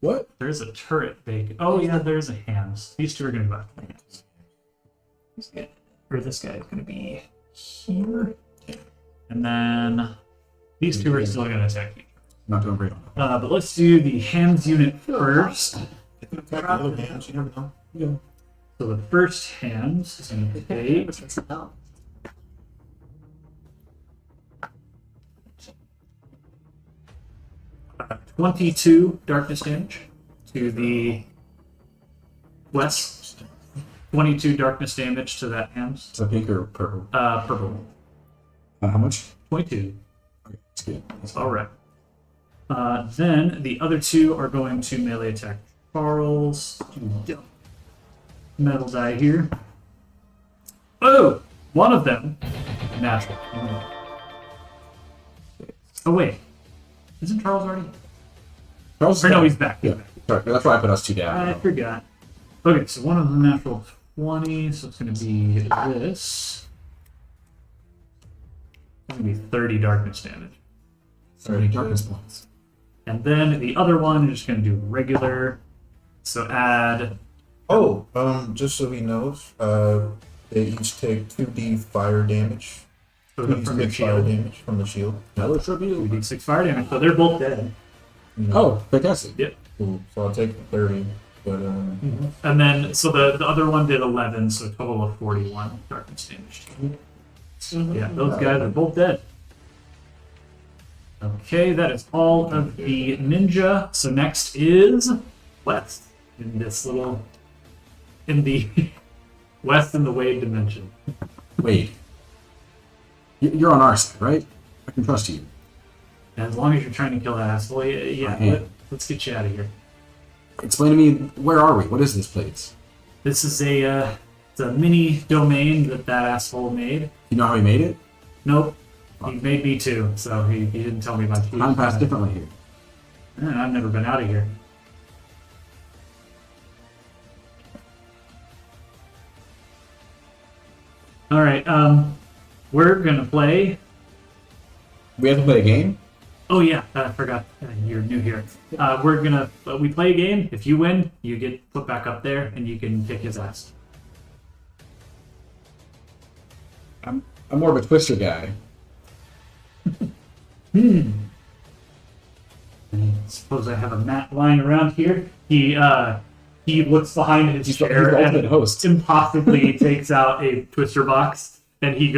What? There's a turret big. Oh yeah, there's a hands. These two are going to go after the hands. This guy, or this guy is going to be here, and then these two are still going to attack you. Not doing great on that. But let's do the hands unit first. It can attack the other hands, you never know. Yeah. So the first hands is going to take 22 darkness damage to the west. 22 darkness damage to that hands. Is that pink or purple? Purple. How much? 22. Okay, that's good. That's All right. Then the other two are going to melee attack Charles. Metal die here. Oh! One of them. Natural. Oh, wait. Isn't Charles already? Charles Or no, back. he's back. Yeah. Sorry, that's why I put us two down. I forgot. Okay, so one of them natural 20, so it's going to be this. It's going to be 30 darkness damage. So many darkness points. And then the other one is just going to do regular. So add. Oh, just so he knows, they each take 2d fire damage. So 2d6 from the fire shield. damage from the shield. Another tribute. 2d6 fire damage. So they're both dead. Oh, fantastic. Yep. Cool. So I'll take the 30, but And then, so the other one did 11, so a total of 41 darkness damage. Yeah, those guys are both dead. Okay, that is all of the ninja. So next is West in this little, in the West in the Wade dimension. Wait. You're on our side, right? I can trust you. As long as you're trying to kill that asshole, yeah, I am. let's get you out of here. Explain to me, where are we? What is this place? This is it's a mini domain that asshole made. You know how he made it? Nope. He made me too, so he didn't tell me about Time passed differently here. I've never been out of here. Alright, we're gonna play. We have to play a game? Oh yeah, I forgot you're new here. We play a game. If you win, you get put back up there and you can kick his ass. I'm more of a Twister guy. Suppose I have a mat lying around here. He looks behind his He's chair the and ultimate host. impossibly takes out a twister box, and he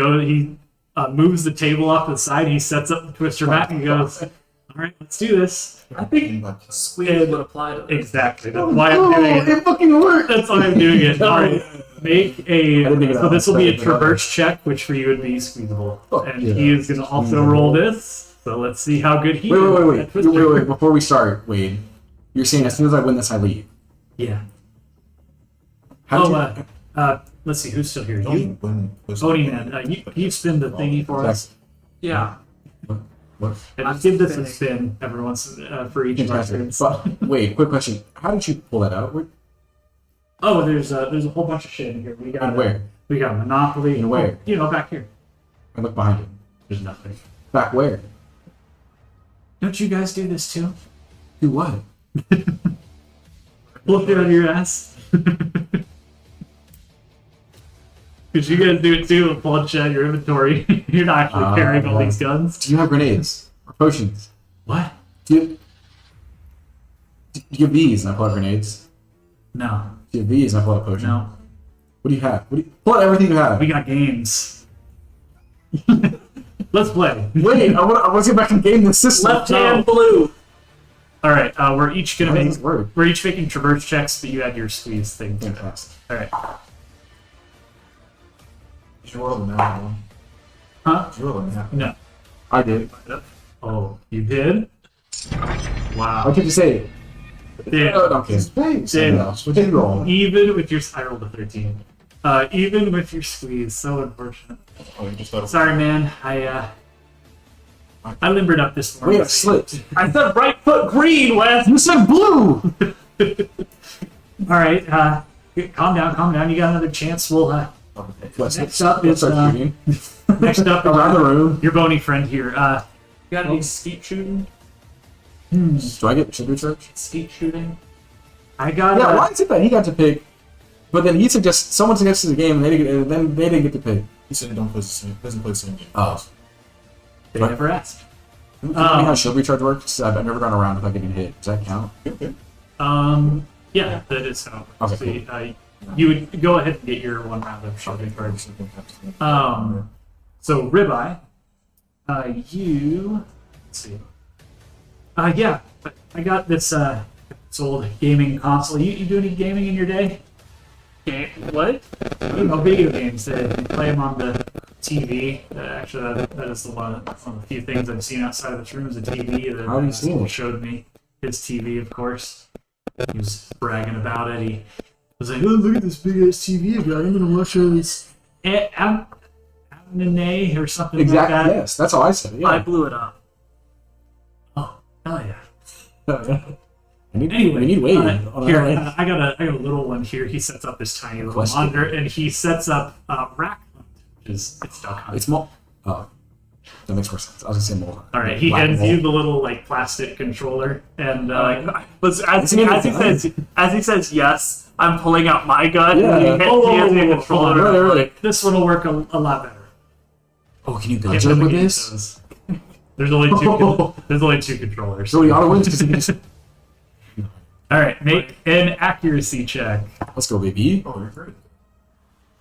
moves the table off to the side. He sets up the twister mat and he goes, "All right, let's do this." I think Squeeze would apply to this. exactly. That's why I'm doing it. It fucking worked! That's why I'm doing it. All right, make a. I didn't think of So that. this will be a Sorry. traverse check, which for you would be squeezable, Fuck and yeah. he is going to also roll this. So let's see how good he Wait, is. wait, wait, at wait, Twister. wait, wait. Before we start, Wade, you're saying as soon as I win this, I leave. Yeah. How Oh, did let's see who's still here. Don't You, win this Odie game. Man. You spin the thingy for us. Yeah. What? And I'm just give this a spinning. spin every once for each of our Fantastic. turns. But wait, quick question. How did you pull that out? Oh, there's a whole bunch of shit in here. We got And where? We got Monopoly. And where? You know, back here. I look behind it. There's nothing. Back where? Don't you guys do this too? Do what? Look it on your ass. Because you guys do it too and pull shit out of your inventory. You're not actually carrying all right. these guns. Do you have grenades or potions? What? Do you have these and I pull out grenades? No. Do you have these and I pull out a potion? No. What do you have? Pull out everything you have. We got games. Let's play. Wait, I want to get back in game this system. Left hand blue. All right, we're each gonna How does make this work? we're each making traverse checks, but you add your squeeze thing to it. Fantastic. All right. Did you roll a nat one? Huh? Did you roll a nat? No. I did. Oh, you did? Wow. What did you say? Yeah. Okay. Damn. What did you roll? Even with your I rolled a 13. Even with your squeeze, so unfortunate. Oh, you just thought it was... Sorry, man. I limbered up this morning. Wait, I slipped. I said right foot green, Wes. You said blue! All right. Calm down. You got another chance. We'll. Let's Next up is start shooting. Next up, Around the room. your bony friend here. You got any skeet shooting? Do I get sugar charge? Skeet shooting? I got. Yeah, why is it that he got to pick, but then he suggests someone suggested the game and then they didn't get to pick? He said he don't play the same, doesn't play the same game. Oh. They never asked. Can you tell me how shield recharge works? I've never gone around without getting hit. Does that count? Okay. Yeah, that is how. Okay, So, you would go ahead and get your one round of shelving cards. So ribeye, you. Let's see. Yeah, I got this old gaming console. You do any gaming in your day? What? You know, video games. You play them on the TV. Actually, that is one of the few things I've seen outside of this room is a TV. How have you seen it? Showed me his TV, of course. He was bragging about it. He was like, "Oh, look at this big ass TV I got. I'm gonna watch all this anime or something Exactly. like that." Yes, that's all I said. I Yeah. blew it up. Oh, hell yeah. We need Wade. Here, I got a little one here. He sets up this tiny little Question. monitor, and he sets up rack hunt, which is it's duck hunt. It's more. Oh, that makes more sense. I was gonna say more. All right, he Black hands hole. you the little like plastic controller, and As he says yes, I'm pulling out my gun. Yeah. And he hands me a controller. Right, and I'm right. like, this one will work a lot better. Oh, can you Can't gun jump with really this? those. There's only two. There's only two controllers. So he auto wins because he can just. All right, make an accuracy check. Let's go, baby. Oh, you're great.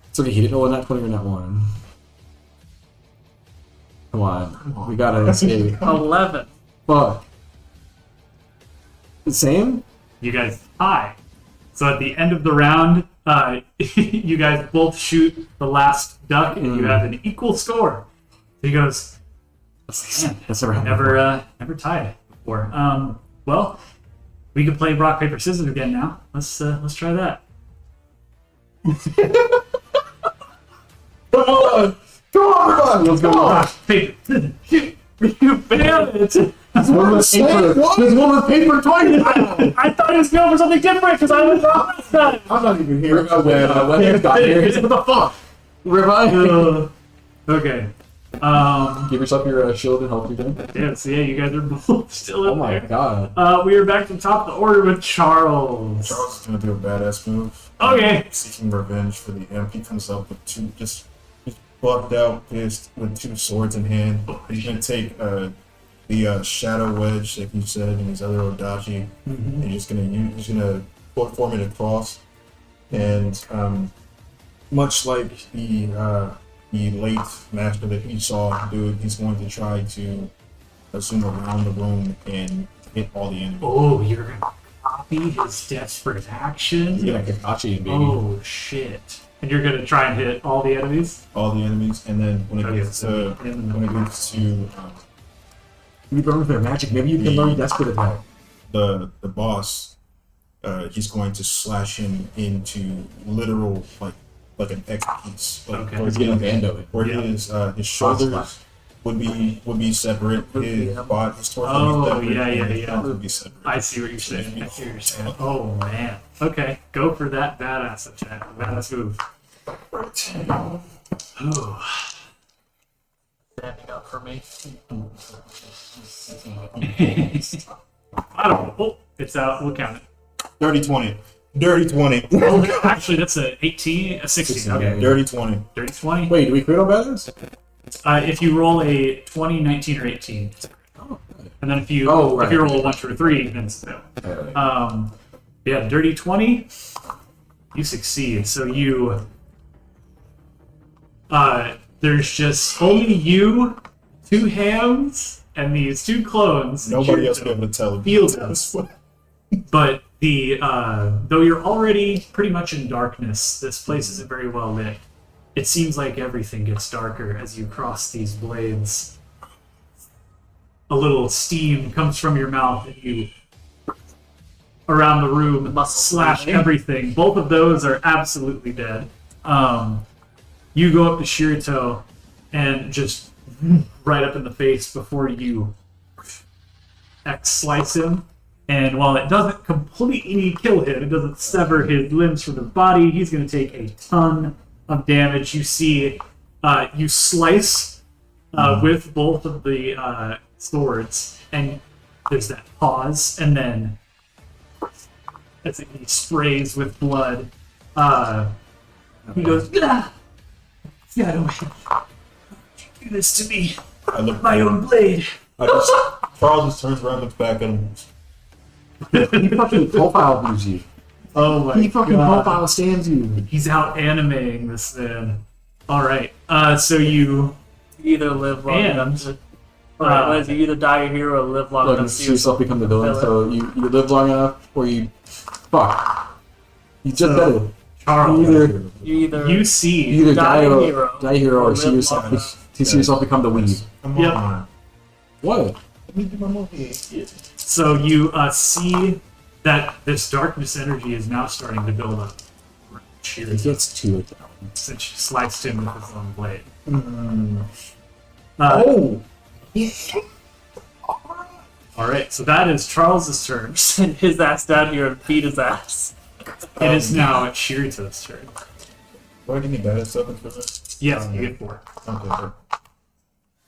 It's okay. He didn't roll a nat 20 or nat 1. Come on, we gotta escape. 11. Fuck. The same? You guys tie. So at the end of the round, you guys both shoot the last duck, and you have an equal score. So he goes, "Man, That's never happened. before. never tied before. Well, we can play rock paper scissors again now. Let's try that." Come on! Come on! Let's go. Paper, scissors, shoot. You failed it. There's one with paper. There's one with paper twice. I thought he was going for something different because I was wrong this time. I'm not even here. When got here. What the fuck? Ribeye. Okay. Give yourself your shield and help you then. Yeah, so you guys are both still in Oh my there. god. We are back to top of the order with Charles. Charles is gonna do a badass move. Okay. Seeking revenge for the imp. He comes up with two, just bucked out, pissed, with two swords in hand. He's gonna take the shadow wedge, like you said, and his other odachi. And he's gonna form it across, and much like the late master that he saw do it, he's going to try to assume around the room and hit all the enemies. Oh, you're gonna copy his desperate action? You're gonna Kakashi, baby. Oh, shit. And you're gonna try and hit all the enemies? All the enemies, and then when it Okay, gets so to You burn with their magic. Maybe you can learn Desperate Attack. The boss, he's going to slash him into literal like an X piece. Like, Okay. where He's getting a bando. where Yeah. his shoulders would be separate. His body, his torso would be separate. yeah, and his yeah. arms would be separate. I see what you're saying. I see what you're saying. Oh man. Okay, go for that badass attack. Badass move. Oh. Standing up for me. I don't know. Oh, it's out. We'll count it. Dirty 20. Dirty 20. Oh, actually, that's a 18, a 16. Okay. Dirty 20. Dirty 20. Wait, do we crit on badass? If you roll a 20, 19, or 18. Oh, And then if you right. if you roll a 1, 2, or 3, then it's no. Yeah, dirty 20, you succeed. So you there's just only you, 2 hands, and these 2 clones. Nobody else will be able to tell. Feel this. But the though you're already pretty much in darkness, this place isn't very well lit. It seems like everything gets darker as you cross these blades. A little steam comes from your mouth, and you around the room slash everything. Both of those are absolutely dead. You go up to Shirito and just right up in the face before you slice him. And while it doesn't completely kill him, it doesn't sever his limbs from his body, he's going to take a ton of damage. You see, you slice with both of the swords, and there's that pause, and then as he sprays with blood, he goes, "Ah, Shadow, do this to me, I look my own blade." Charles just turns around and looks back at him. He fucking profile views you. Oh my He fucking god. profile stands you. He's out animating this man. Alright, so you... You either live long And, enough to. What is it? You either die a hero or live long Look, enough you to see yourself become the villain, so you live long enough, or you... Fuck. You just So, better. Charles, You either you see... You either die die a hero, or see live yourself, long enough. see yourself become the weed. Come Yep. on. What? Let me do my movie. So you see that this darkness energy is now starting to build up. It gets to it down. Since you sliced him with his own blade. Oh! Alright, so that is Charles's turn. send his ass down here and beat his ass. It is now Shirito's turn. Do I give me bad stuff for this? Yes, you get 4. Okay.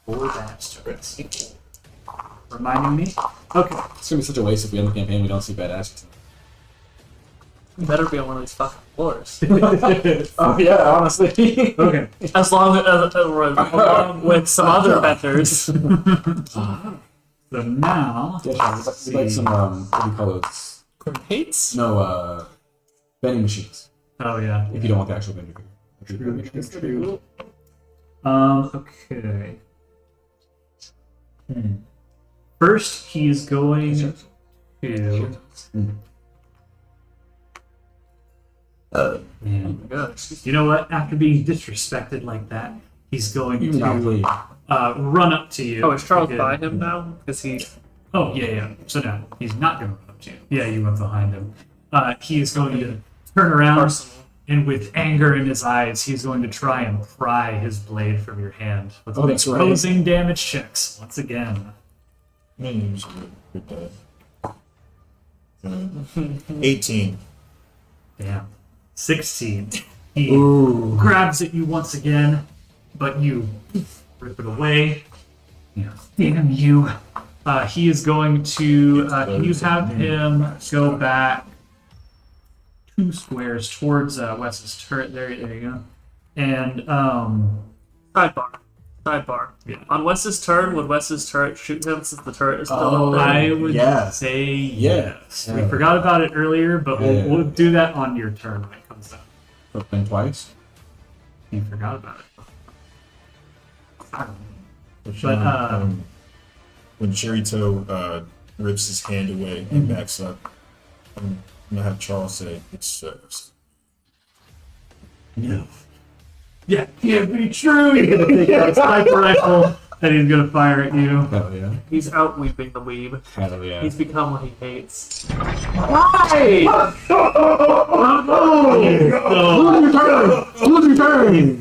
4 damage turrets. Reminding me? Okay. It's gonna be such a waste if we end the campaign and we don't see badass. You better be on one of these fucking floors. Oh yeah, honestly. Okay. As long as along with some other vendors. So now... Yeah, it's like some what do you call those? Hates? No, vending machines. Oh yeah. If you don't want the actual vending machine. True. Okay. First, he's going to... You know what? After being disrespected like that, he's going You now to bleed. run up to you. Oh, is Charles Again. by him now? Because he. Oh, yeah. So now, he's not going to run up to you. Yeah, you went behind him. He is going to turn around, Personal. and with anger in his eyes, he's going to try and pry his blade from your hand with Oh, that's right. opposing damage checks once again. 18. Damn. 16. He Ooh. grabs at you once again, but you rip it away. Damn you. He is going to... can you have him go back 2 squares towards Wes's turret? There you go. And, Sidebar. Yeah. On Wes's turn, would Wes's turret shoot him since the turret is still Oh, up there? I would yes. say Yeah. yes. Yeah. We forgot about it earlier, but Yeah. we'll do that on your turn when it comes up. But then twice. You forgot about it. But, when Shirito rips his hand away and backs up, I'm gonna have Charles say, "It's serves." No. Yeah, can't be true. You're gonna take out a sniper rifle And he's gonna fire at you. Hell yeah. He's out weeping the weeb. Hell yeah. He's become what he hates.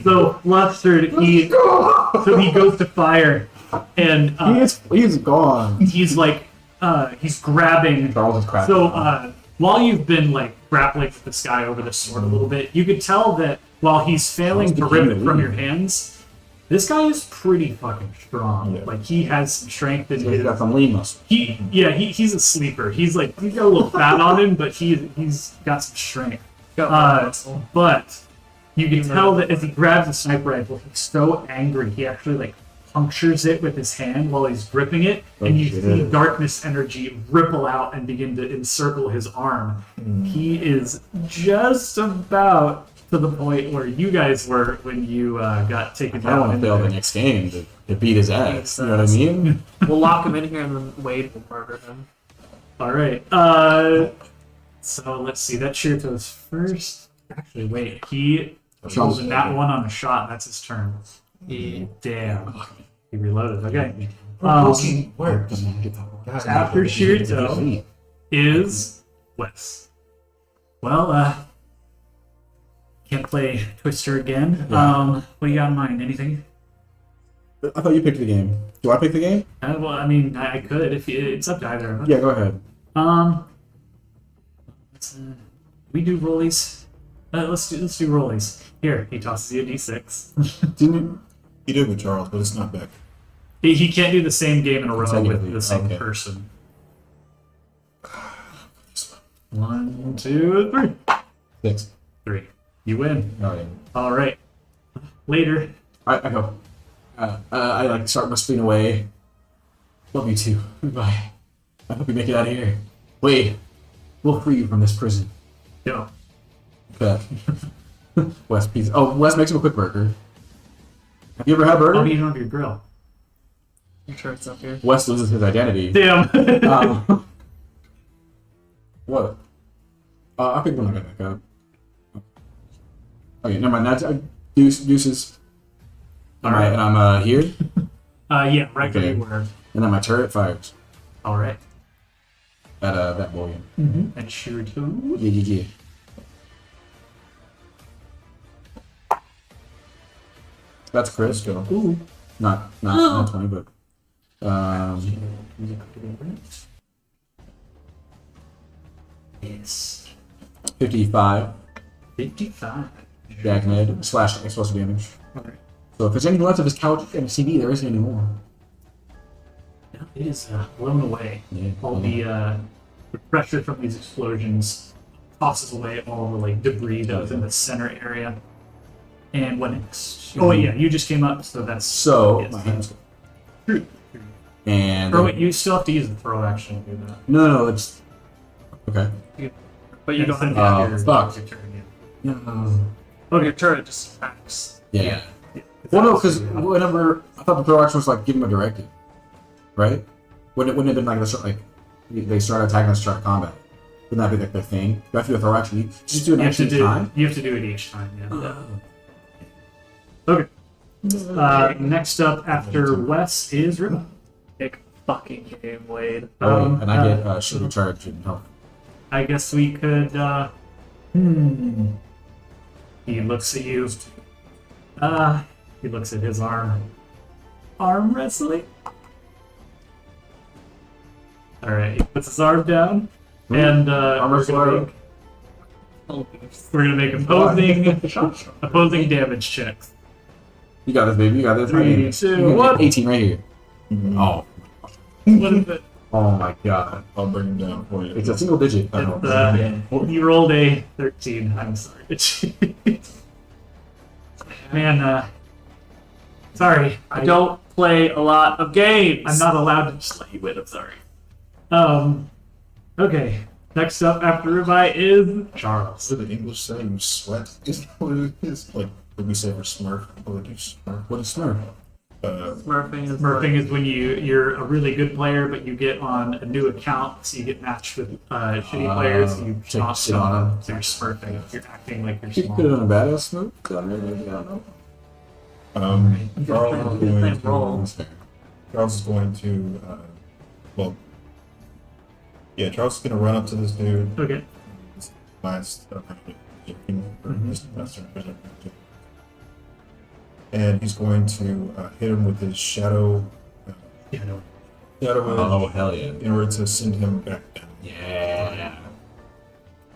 So flustered, he goes to fire, and He's gone. he's like he's grabbing. Charles is crap. So while you've been like grappling with this guy over the sword a little bit, you could tell that while he's failing to rip it from your hands, this guy is pretty fucking strong. Yeah. Like he has some strength in he's his. got some lean muscle. He's a sleeper. He's got a little fat on him, but he's got some strength. Got more muscle. But you can tell that as he grabs the sniper rifle, he's so angry. He actually like punctures it with his hand while he's gripping it, and you see darkness energy ripple out and begin to encircle his arm. He is just about to the point where you guys were when you got taken I don't down. want to fail the next game to beat his ass. You know what I mean? We'll lock him in here and then Wade will murder him. All right. So let's see. That Shirto's first. Actually, wait. He rolled a nat one on a shot. That's his turn. Damn. He reloaded. Okay. Where? After Shirto is Wes. Well, can't play Twister again. Yeah. What do you got in mind? Anything? I thought you picked the game. Do I pick the game? Well, I mean, I could if it's up to either of us. Yeah, go ahead. We do rollies. Let's do rollies. Here, he tosses you a d6. Didn't He did with Charles, but it's not back. He can't do the same game in a row with Consecutively, the same okay. person. 1, 2, 3. 6. 3. You win. Oh, yeah. All right. Later. I go. I like start whispering away. Love you too. Goodbye. I hope you make it out of here. Wait. We'll free you from this prison. Yo. Bet. Wes, please. Oh, Wes makes him a quick burger. Have you ever had a burger? I'll eat it on your grill. I'm sure it's up here. Wes loses his identity. Damn. What? I think we're not gonna back up. Okay, never mind. That's deuces. All right. And I'm here, Yeah, right where Okay. you were. and then my turret fires All right. at that bullion. And Shirto. Yeah. That's Chris. Let's go. Ooh. Not 20, but Yes. 55 55. Jagmed / explosive damage. All right. So if there's anything left of his couch and CD, there isn't anymore. Now it is blown away. Yeah. All the pressure from these explosions tosses away all the like debris that was in the center area. And when it's you just came up, so that's So yes. my hands go. True. And Throw it. You still have to use the throw action to do that. no, it's okay. But you don't have to Oh, have your, fuck. Your turn, yeah. No. your turret just acts. Yeah. Well, no, because whenever I thought the throw action was like give him a directive, right? Wouldn't it have been like they start attacking and start combat? Wouldn't that be like their thing? You have to do a throw action. You just do an You have action to each time. You have to do it each time. Yeah. Okay. Next up after Wes is Ribbon. Big fucking game, Wade. Oh, and I get shooting charge and health. I guess we could. He looks at you. He looks at his arm. Arm wrestling. All right. He puts his arm down, and we're gonna make opposing damage checks. You got this, baby. You got this. 3, 2, 1. 18 right here. Mhm. Oh. What is it? Oh my god. I'll bring him down for you. It's a single digit. You rolled a 13. I'm sorry. Man, sorry. I don't play a lot of games. I'm not allowed to just let you win. I'm sorry. Okay. Next up after Rubai is Charles. What did the English say? You sweat? Is that what it is? Like, what we say for Smurf? What would you Smurf? What is Smurf? Smurfing is Smurfing is when you're a really good player, but you get on a new account, so you get matched with shitty players. You check toss shit on them. them. So you're smurfing. You're acting like you're You small. could have done a badass Smurf down there, maybe. I don't know. Charles Good is going thing roll. That's fair. Charles is going to, Charles is going to run up to this dude. Okay. This last, and he's going to hit him with his shadow. Yeah, no. Shadow Edge Oh, hell yeah. in order to send him back down. Yeah.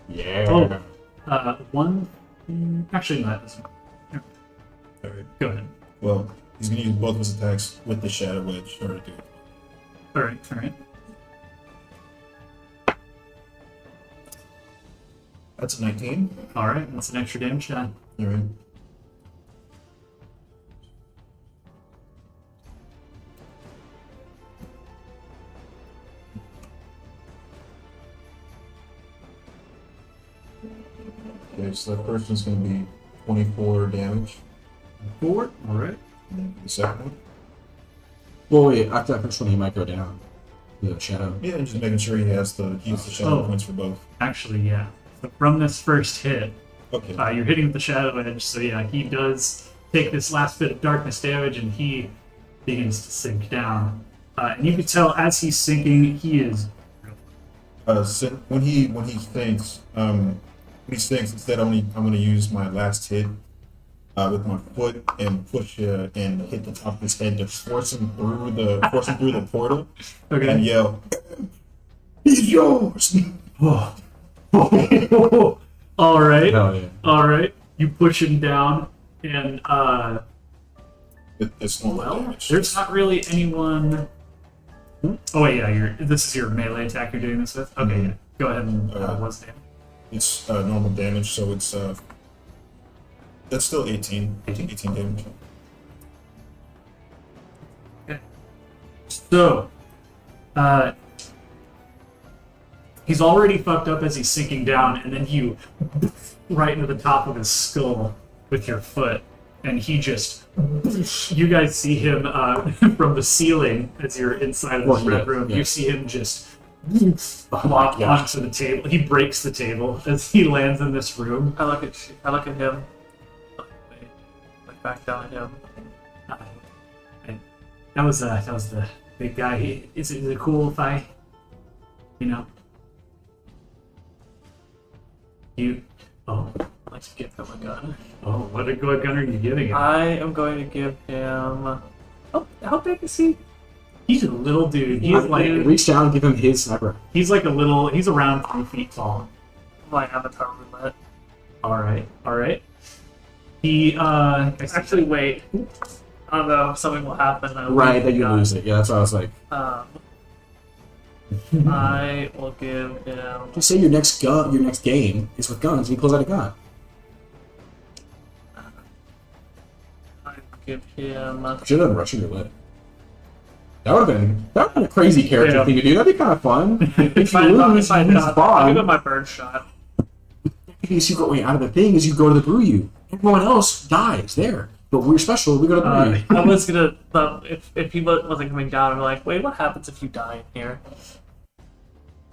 Yeah. Oh. One. Actually, no, that doesn't. All right. Go ahead. Well, he's going to use both of his attacks with the Shadow Edge in order to do it. All right. All right. That's a 19. All right. That's an extra damage die. All right. Okay, so that first one's going to be 24 damage. 4. All right. And then the second one. Well, wait, after that first one, he might go down. The shadow. Yeah, and just making sure he has the shadow Oh. points for both. Actually, yeah. So from this first hit, Okay. you're hitting with the Shadow Edge, so yeah, he does take this last bit of darkness damage, and he begins to sink down. And you can tell as he's sinking, he is. When he thinks, instead I'm gonna use my last hit with my foot and push and hit the top of his head to force him through the portal and Okay. yell, "He's yours!" All right. Hell yeah. All right. You push him down, and It's normal well, damage. there's not really anyone. Oh wait, yeah. This is your melee attack you're doing this with. Okay, Mhm. yeah. Go ahead and what's damage? It's normal damage, so it's that's still 18. 18? 18 damage. So, he's already fucked up as he's sinking down, and then you right into the top of his skull with your foot, and he just. You guys see him from the ceiling as you're inside of this red room. yeah. You see him just Oh flop my gosh. onto the table. He breaks the table as he lands in this room. I look at him. Look back down at him. And that was the big guy. Is it cool if I, you? Oh, Let's give him a gun. oh, what gun are you giving him? I am going to give him. Oh, how big is he? He's a little dude. He's Reach down and give him his sniper. he's around 3 feet tall. My avatar roulette. All right. He Actually, wait. I don't know if something will happen. I will Right, give that you him lose it. Yeah, that's what I was like. I will give him. Just say your next game is with guns, and he pulls out a gun. I give him. Should have done Russian roulette. That would have been a crazy character Yeah. thing to do. That'd be kind of fun. If you lose, I'll you lose give him Bond. my bird shot. The secret way out of the thing is you go to the brew you. Everyone else dies there. But we're special, we go to the brew you. I was gonna. If he wasn't coming down, I'd be like, wait, what happens if you die in here?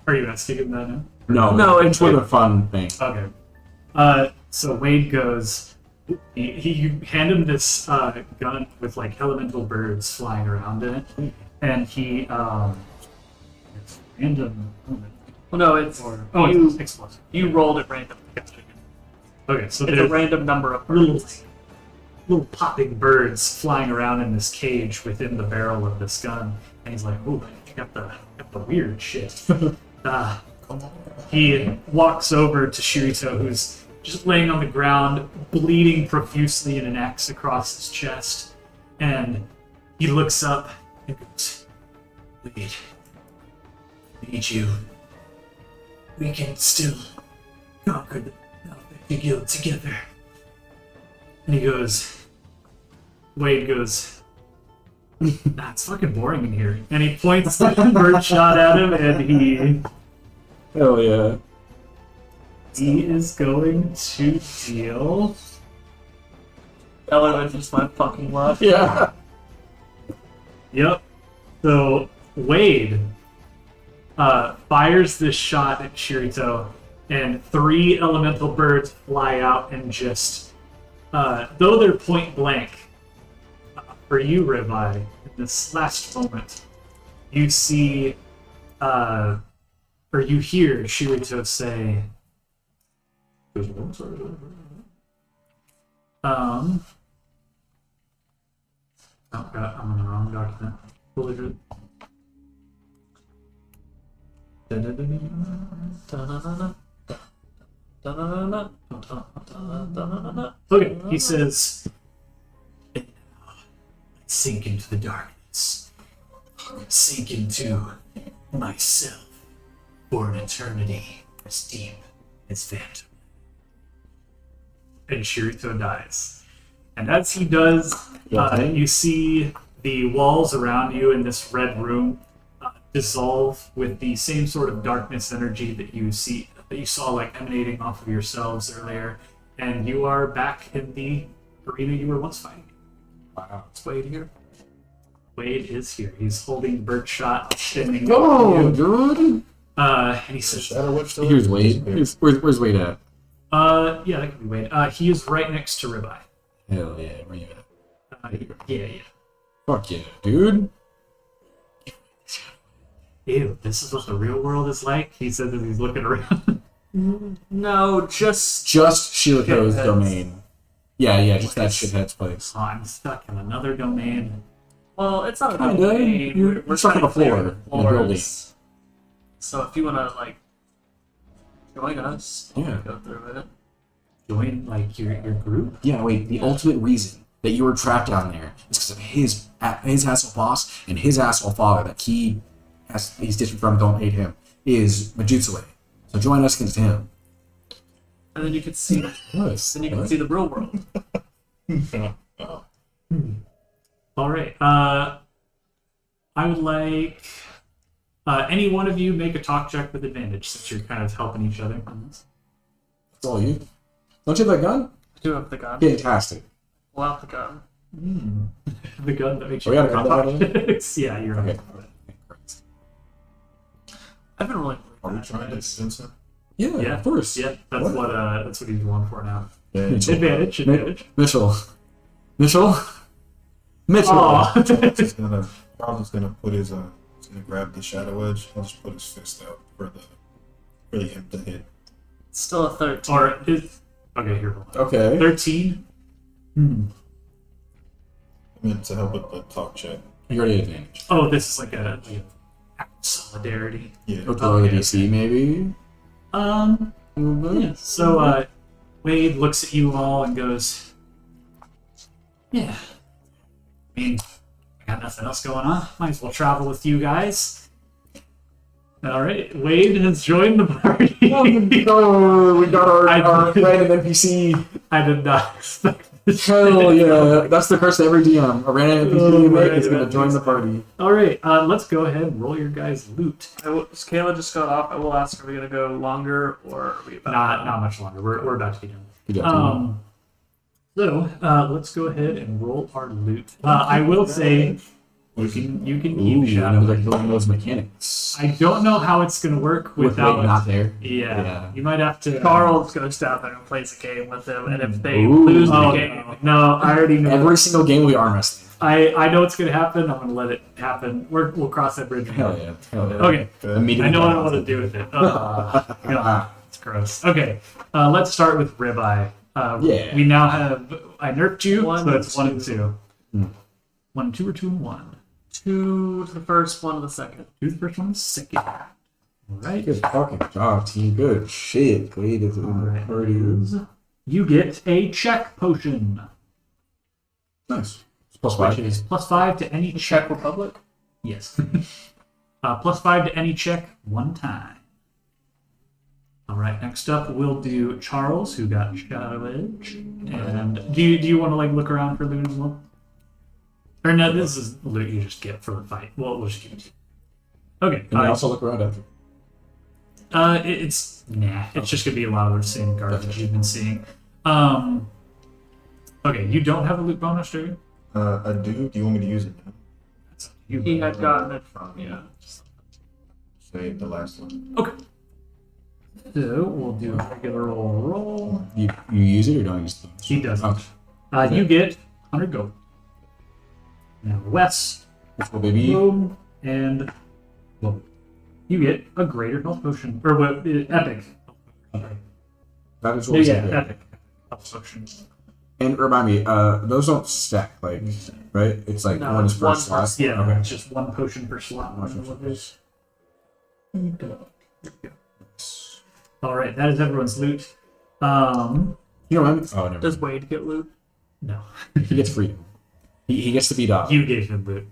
Are you asking him that now? No, it's for the fun thing. Okay. So Wade goes. You hand him this gun with like elemental birds flying around in it, and he it's random. Well, no, it's It's explosive. you rolled at random. Okay, so It's a there's random number of little birds. popping birds flying around in this cage within the barrel of this gun, and he's like, "Ooh, you got the weird shit." He walks over to Shirito, who's just laying on the ground, bleeding profusely in an X across his chest, and he looks up and goes, "Wade, I need you. We can still conquer the Alpha Guild together." And he goes, Wade goes, "Nah, it's fucking boring in here." And he points the bird shot at him, and Hell yeah. he is going to deal. That would have been just my fucking luck. Yeah. Yep. So Wade fires this shot at Shirito, and 3 elemental birds fly out and just, though they're point blank, for you, Ribeye, in this last moment, you see, or you hear Shirito say, oh god, I'm on the wrong document. Believe it. Okay, he says, sink into the darkness, sink into myself for an eternity as deep as phantom. And Shirito dies. And as he does, you see the walls around you in this red room dissolve with the same sort of darkness energy that you saw like emanating off of yourselves earlier, and you are back in the arena you were once fighting. Wow. Is Wade here? Wade is here. He's holding the birdshot, standing Oh, up to you. dude. And he says, Shadow Witch still Here's Wade. Where's Wade at? yeah, that could be Wade. He is right next to Ribeye. Hell yeah, where you at? Yeah. Fuck yeah, dude. Ew, this is what the real world is like? He says as he's looking around. No, just Shirito's Shitheads. domain. Yeah, just that shithead's place. Oh, I'm stuck in another domain. well, it's not a Kinda. domain. You're stuck on the trying to floor clear in the building. floors. So if you wanna like join us, Yeah. go through it. Join, like, your group? Yeah, wait, the ultimate reason that you were trapped down there is because of his asshole boss and his asshole father that he's distant from, don't hate him, is Majutsue. So join us against him. And then you can see Nice. then you can see the real world. All right. I would like any one of you make a talk check with advantage since you're kind of helping each other on this. That's all you. Don't you have that gun? I do have the gun. Fantastic. Pull out the gun. The gun that makes Oh, you we got a combat talk. Yeah, you're Okay. right. I've been really Are we trying to convince him? Yeah, Yeah, of course. Yeah, that's what he's going for now. Yeah. Advantage. Mitchell. Aw. He's gonna Carl's gonna put his he's gonna grab the shadow edge and just put his fist out for him to hit. It's still a 13. Or is okay here. Hold on. Okay. 13. I mean to help with the talk check. You already had advantage. Oh, this is like a act of solidarity. Yeah. Go to the DC, maybe? Yeah. So Wade looks at you all and goes, "Yeah. I mean, I got nothing else going on. Might as well travel with you guys." All right. Wade has joined the party. Oh, we got our random NPC. I did not expect this. Hell yeah. That's the curse to every DM. A random NPC you make is going to join the party. All right. Let's go ahead and roll your guys' loot. Kayla just got off. I will ask, are we going to go longer or are we about Not much longer. We're about to be done. Good job, So let's go ahead and roll our loot. I will say you can keep Shadow. like building those mechanics. I don't know how it's gonna work With without Wade not there. Yeah, you might have to. Charles goes down there and plays a game with him, and if they Ooh. lose the Oh, game, no, I already know. Every single game will be arm wrestling. I know what's gonna happen. I'm gonna let it happen. We'll cross that bridge. Hell yeah. Hell yeah. Okay. Immediately I know I don't want to do with it. God, it's gross. Okay, let's start with Ribeye. Yeah. We now have. I nerfed you, One so and it's 1 and 2. Hmm. 1 and 2 or 2 and 1? 2 to the first, 1 to the second. 2 the first one, second. All right. Good fucking job, team. Good shit. Great at the Alright. party. You get a check potion, Nice. It's plus which 5. is +5 to any check. Czech Republic? Yes. +5 to any check 1 time. All right. Next up, we'll do Charles, who got Shadow Edge. And do you want to like look around for loot as well? Or no, this is loot you just get for the fight. Well, we'll just give it to you. Okay. Can you also look around after? It's just gonna be a lot of the same garbage you've been seeing. Okay, you don't have a loot bonus, do you? I do. Do you want me to use it now? That's up to you. He had gotten it from, yeah. Say the last one. Okay. So we'll do a regular old roll. You use it or don't use it? He doesn't. Okay. You get 100 gold. Now west, Let's go, baby. boom, and well, you get a greater health potion, or what? Epic. That is what we Yeah, said here. epic health potion. And remind me, those don't stack, like, right? It's like No, one is it's per one slot. per- Yeah, Okay. it's just one potion per slot. One potion per All right, that is everyone's loot. You know what? Oh, never. Does Wade get loot? No, He gets freedom. He gets to be dog. you gave him loot.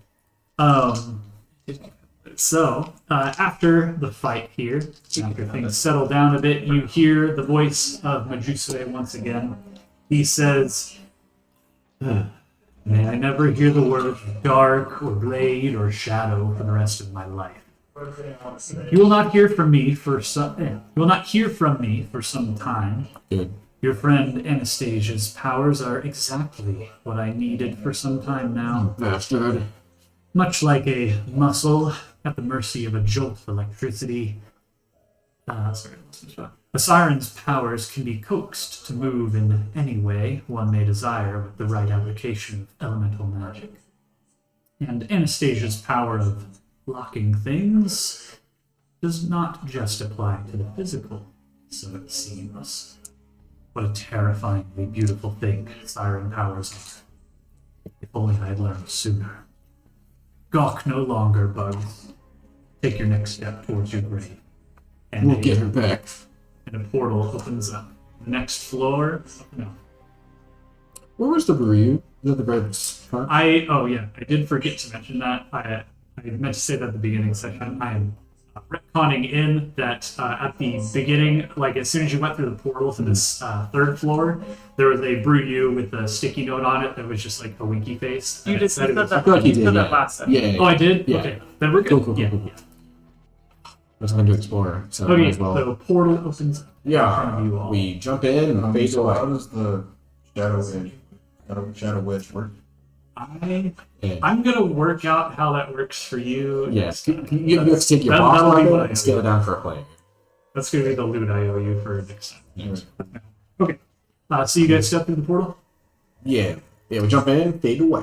So after the fight here, after things settle down a bit, you hear the voice of Majuse once again. He says, "May I never hear the word dark or blade or shadow for the rest of my life. You will not hear from me for some. You will not hear from me for some time. Good. Your friend Anastasia's powers are exactly what I needed for some time now. Bastard. Much like a muscle at the mercy of a jolt of electricity, a siren's powers can be coaxed to move in any way one may desire with the right application of elemental magic. And Anastasia's power of locking things does not just apply to the physical, so it seems. What a terrifyingly beautiful thing siren powers are. If only I had learned sooner. Gawk no longer, bugs. Take your next step towards your grave. And We'll get her back. And a portal opens up. The next floor. No. Where was the Buryu? Is that the very front? I did forget to mention that. I meant to say that at the beginning of the session. I am retconning in that at the beginning, like as soon as you went through the portal to this third floor, there was a brew you with a sticky note on it that was just like a winky face. You And it just said said it was- that. feel like you You did, said that yeah. last time. Yeah. Oh, I did? Yeah. Okay. Then we're good. Cool. Yeah. There's nothing to explore, so Okay, might as well. so portal opens up in front of you all. We jump in and fade So how away. does the shadow wedge work? I'm gonna work out how that works for you. Yes. You have to take your That'll boss be level what I and scale it down for a player. That's gonna be the loot I owe you for next time. Yeah. Okay. So you guys step through the portal. Yeah. Yeah, we jump in, fade away.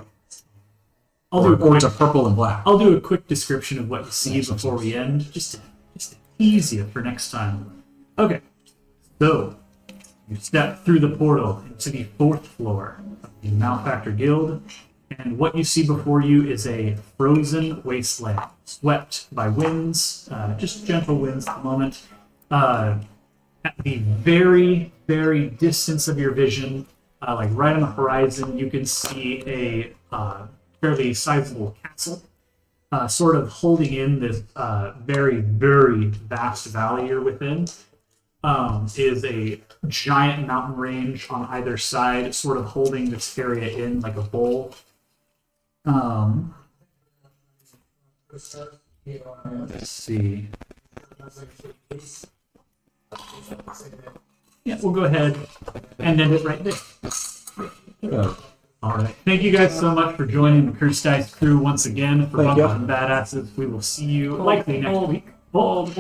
I'll do a Or quick. it's a purple and black. I'll do a quick description of what you see Nice. before we end, just to ease you for next time. Okay. So you step through the portal into the fourth floor of the Malefactor Guild, and what you see before you is a frozen wasteland, swept by winds, just gentle winds at the moment. At the very, very distance of your vision, like right on the horizon, you can see a fairly sizable castle, sort of holding in this very, very vast valley you're within. Is a giant mountain range on either side, sort of holding this area in like a bowl. Let's see. Yeah, we'll go ahead and end it right there. Yeah. All right. Thank you guys so much for joining the Cursed Dice crew once again for Thank you. Bunkers and Badasses. We will see you likely next week. Hold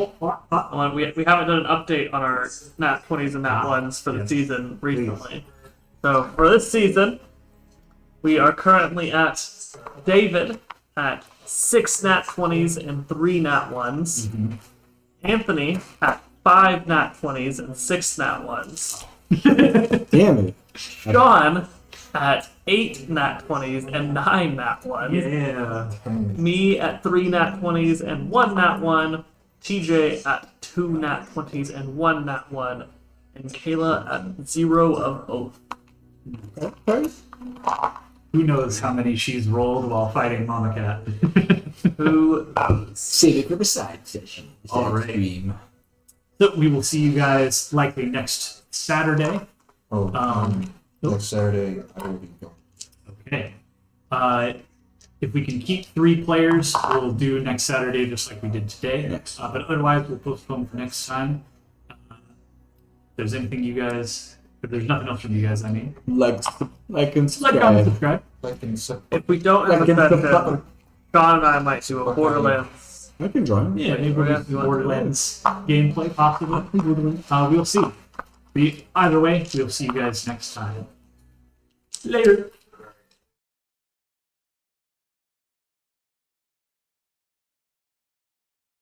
on, we haven't done an update on our Nat 20s and Nat 1s for the season recently. So for this season, we are currently at David at 6 Nat 20s and 3 Nat 1s. Anthony at 5 Nat 20s and 6 Nat 1s. Damn it. Sean at 8 Nat 20s and 9 Nat 1s. Yeah. Me at 3 Nat 20s and 1 Nat 1. TJ at 2 Nat 20s and 1 Nat 1. And Kayla at 0 of both. Okay. Who knows how many she's rolled while fighting Mama Cat? Who knows? Save it for the side session. All right. Stream. So we will see you guys likely next Saturday. Next Saturday I will be going. Okay. If we can keep 3 players, we'll do next Saturday just like we did today. Yes. But otherwise, we'll postpone for next time. If there's anything you guys, if there's nothing else from you guys, I mean, Like and subscribe. like, comment, subscribe. Like and sub- If we don't have a Like, session, the- Sean and I might do a Borderlands. I can join. Yeah, maybe we're gonna do Borderlands gameplay, possibly. We'll see. Either way, we'll see you guys next time. Later.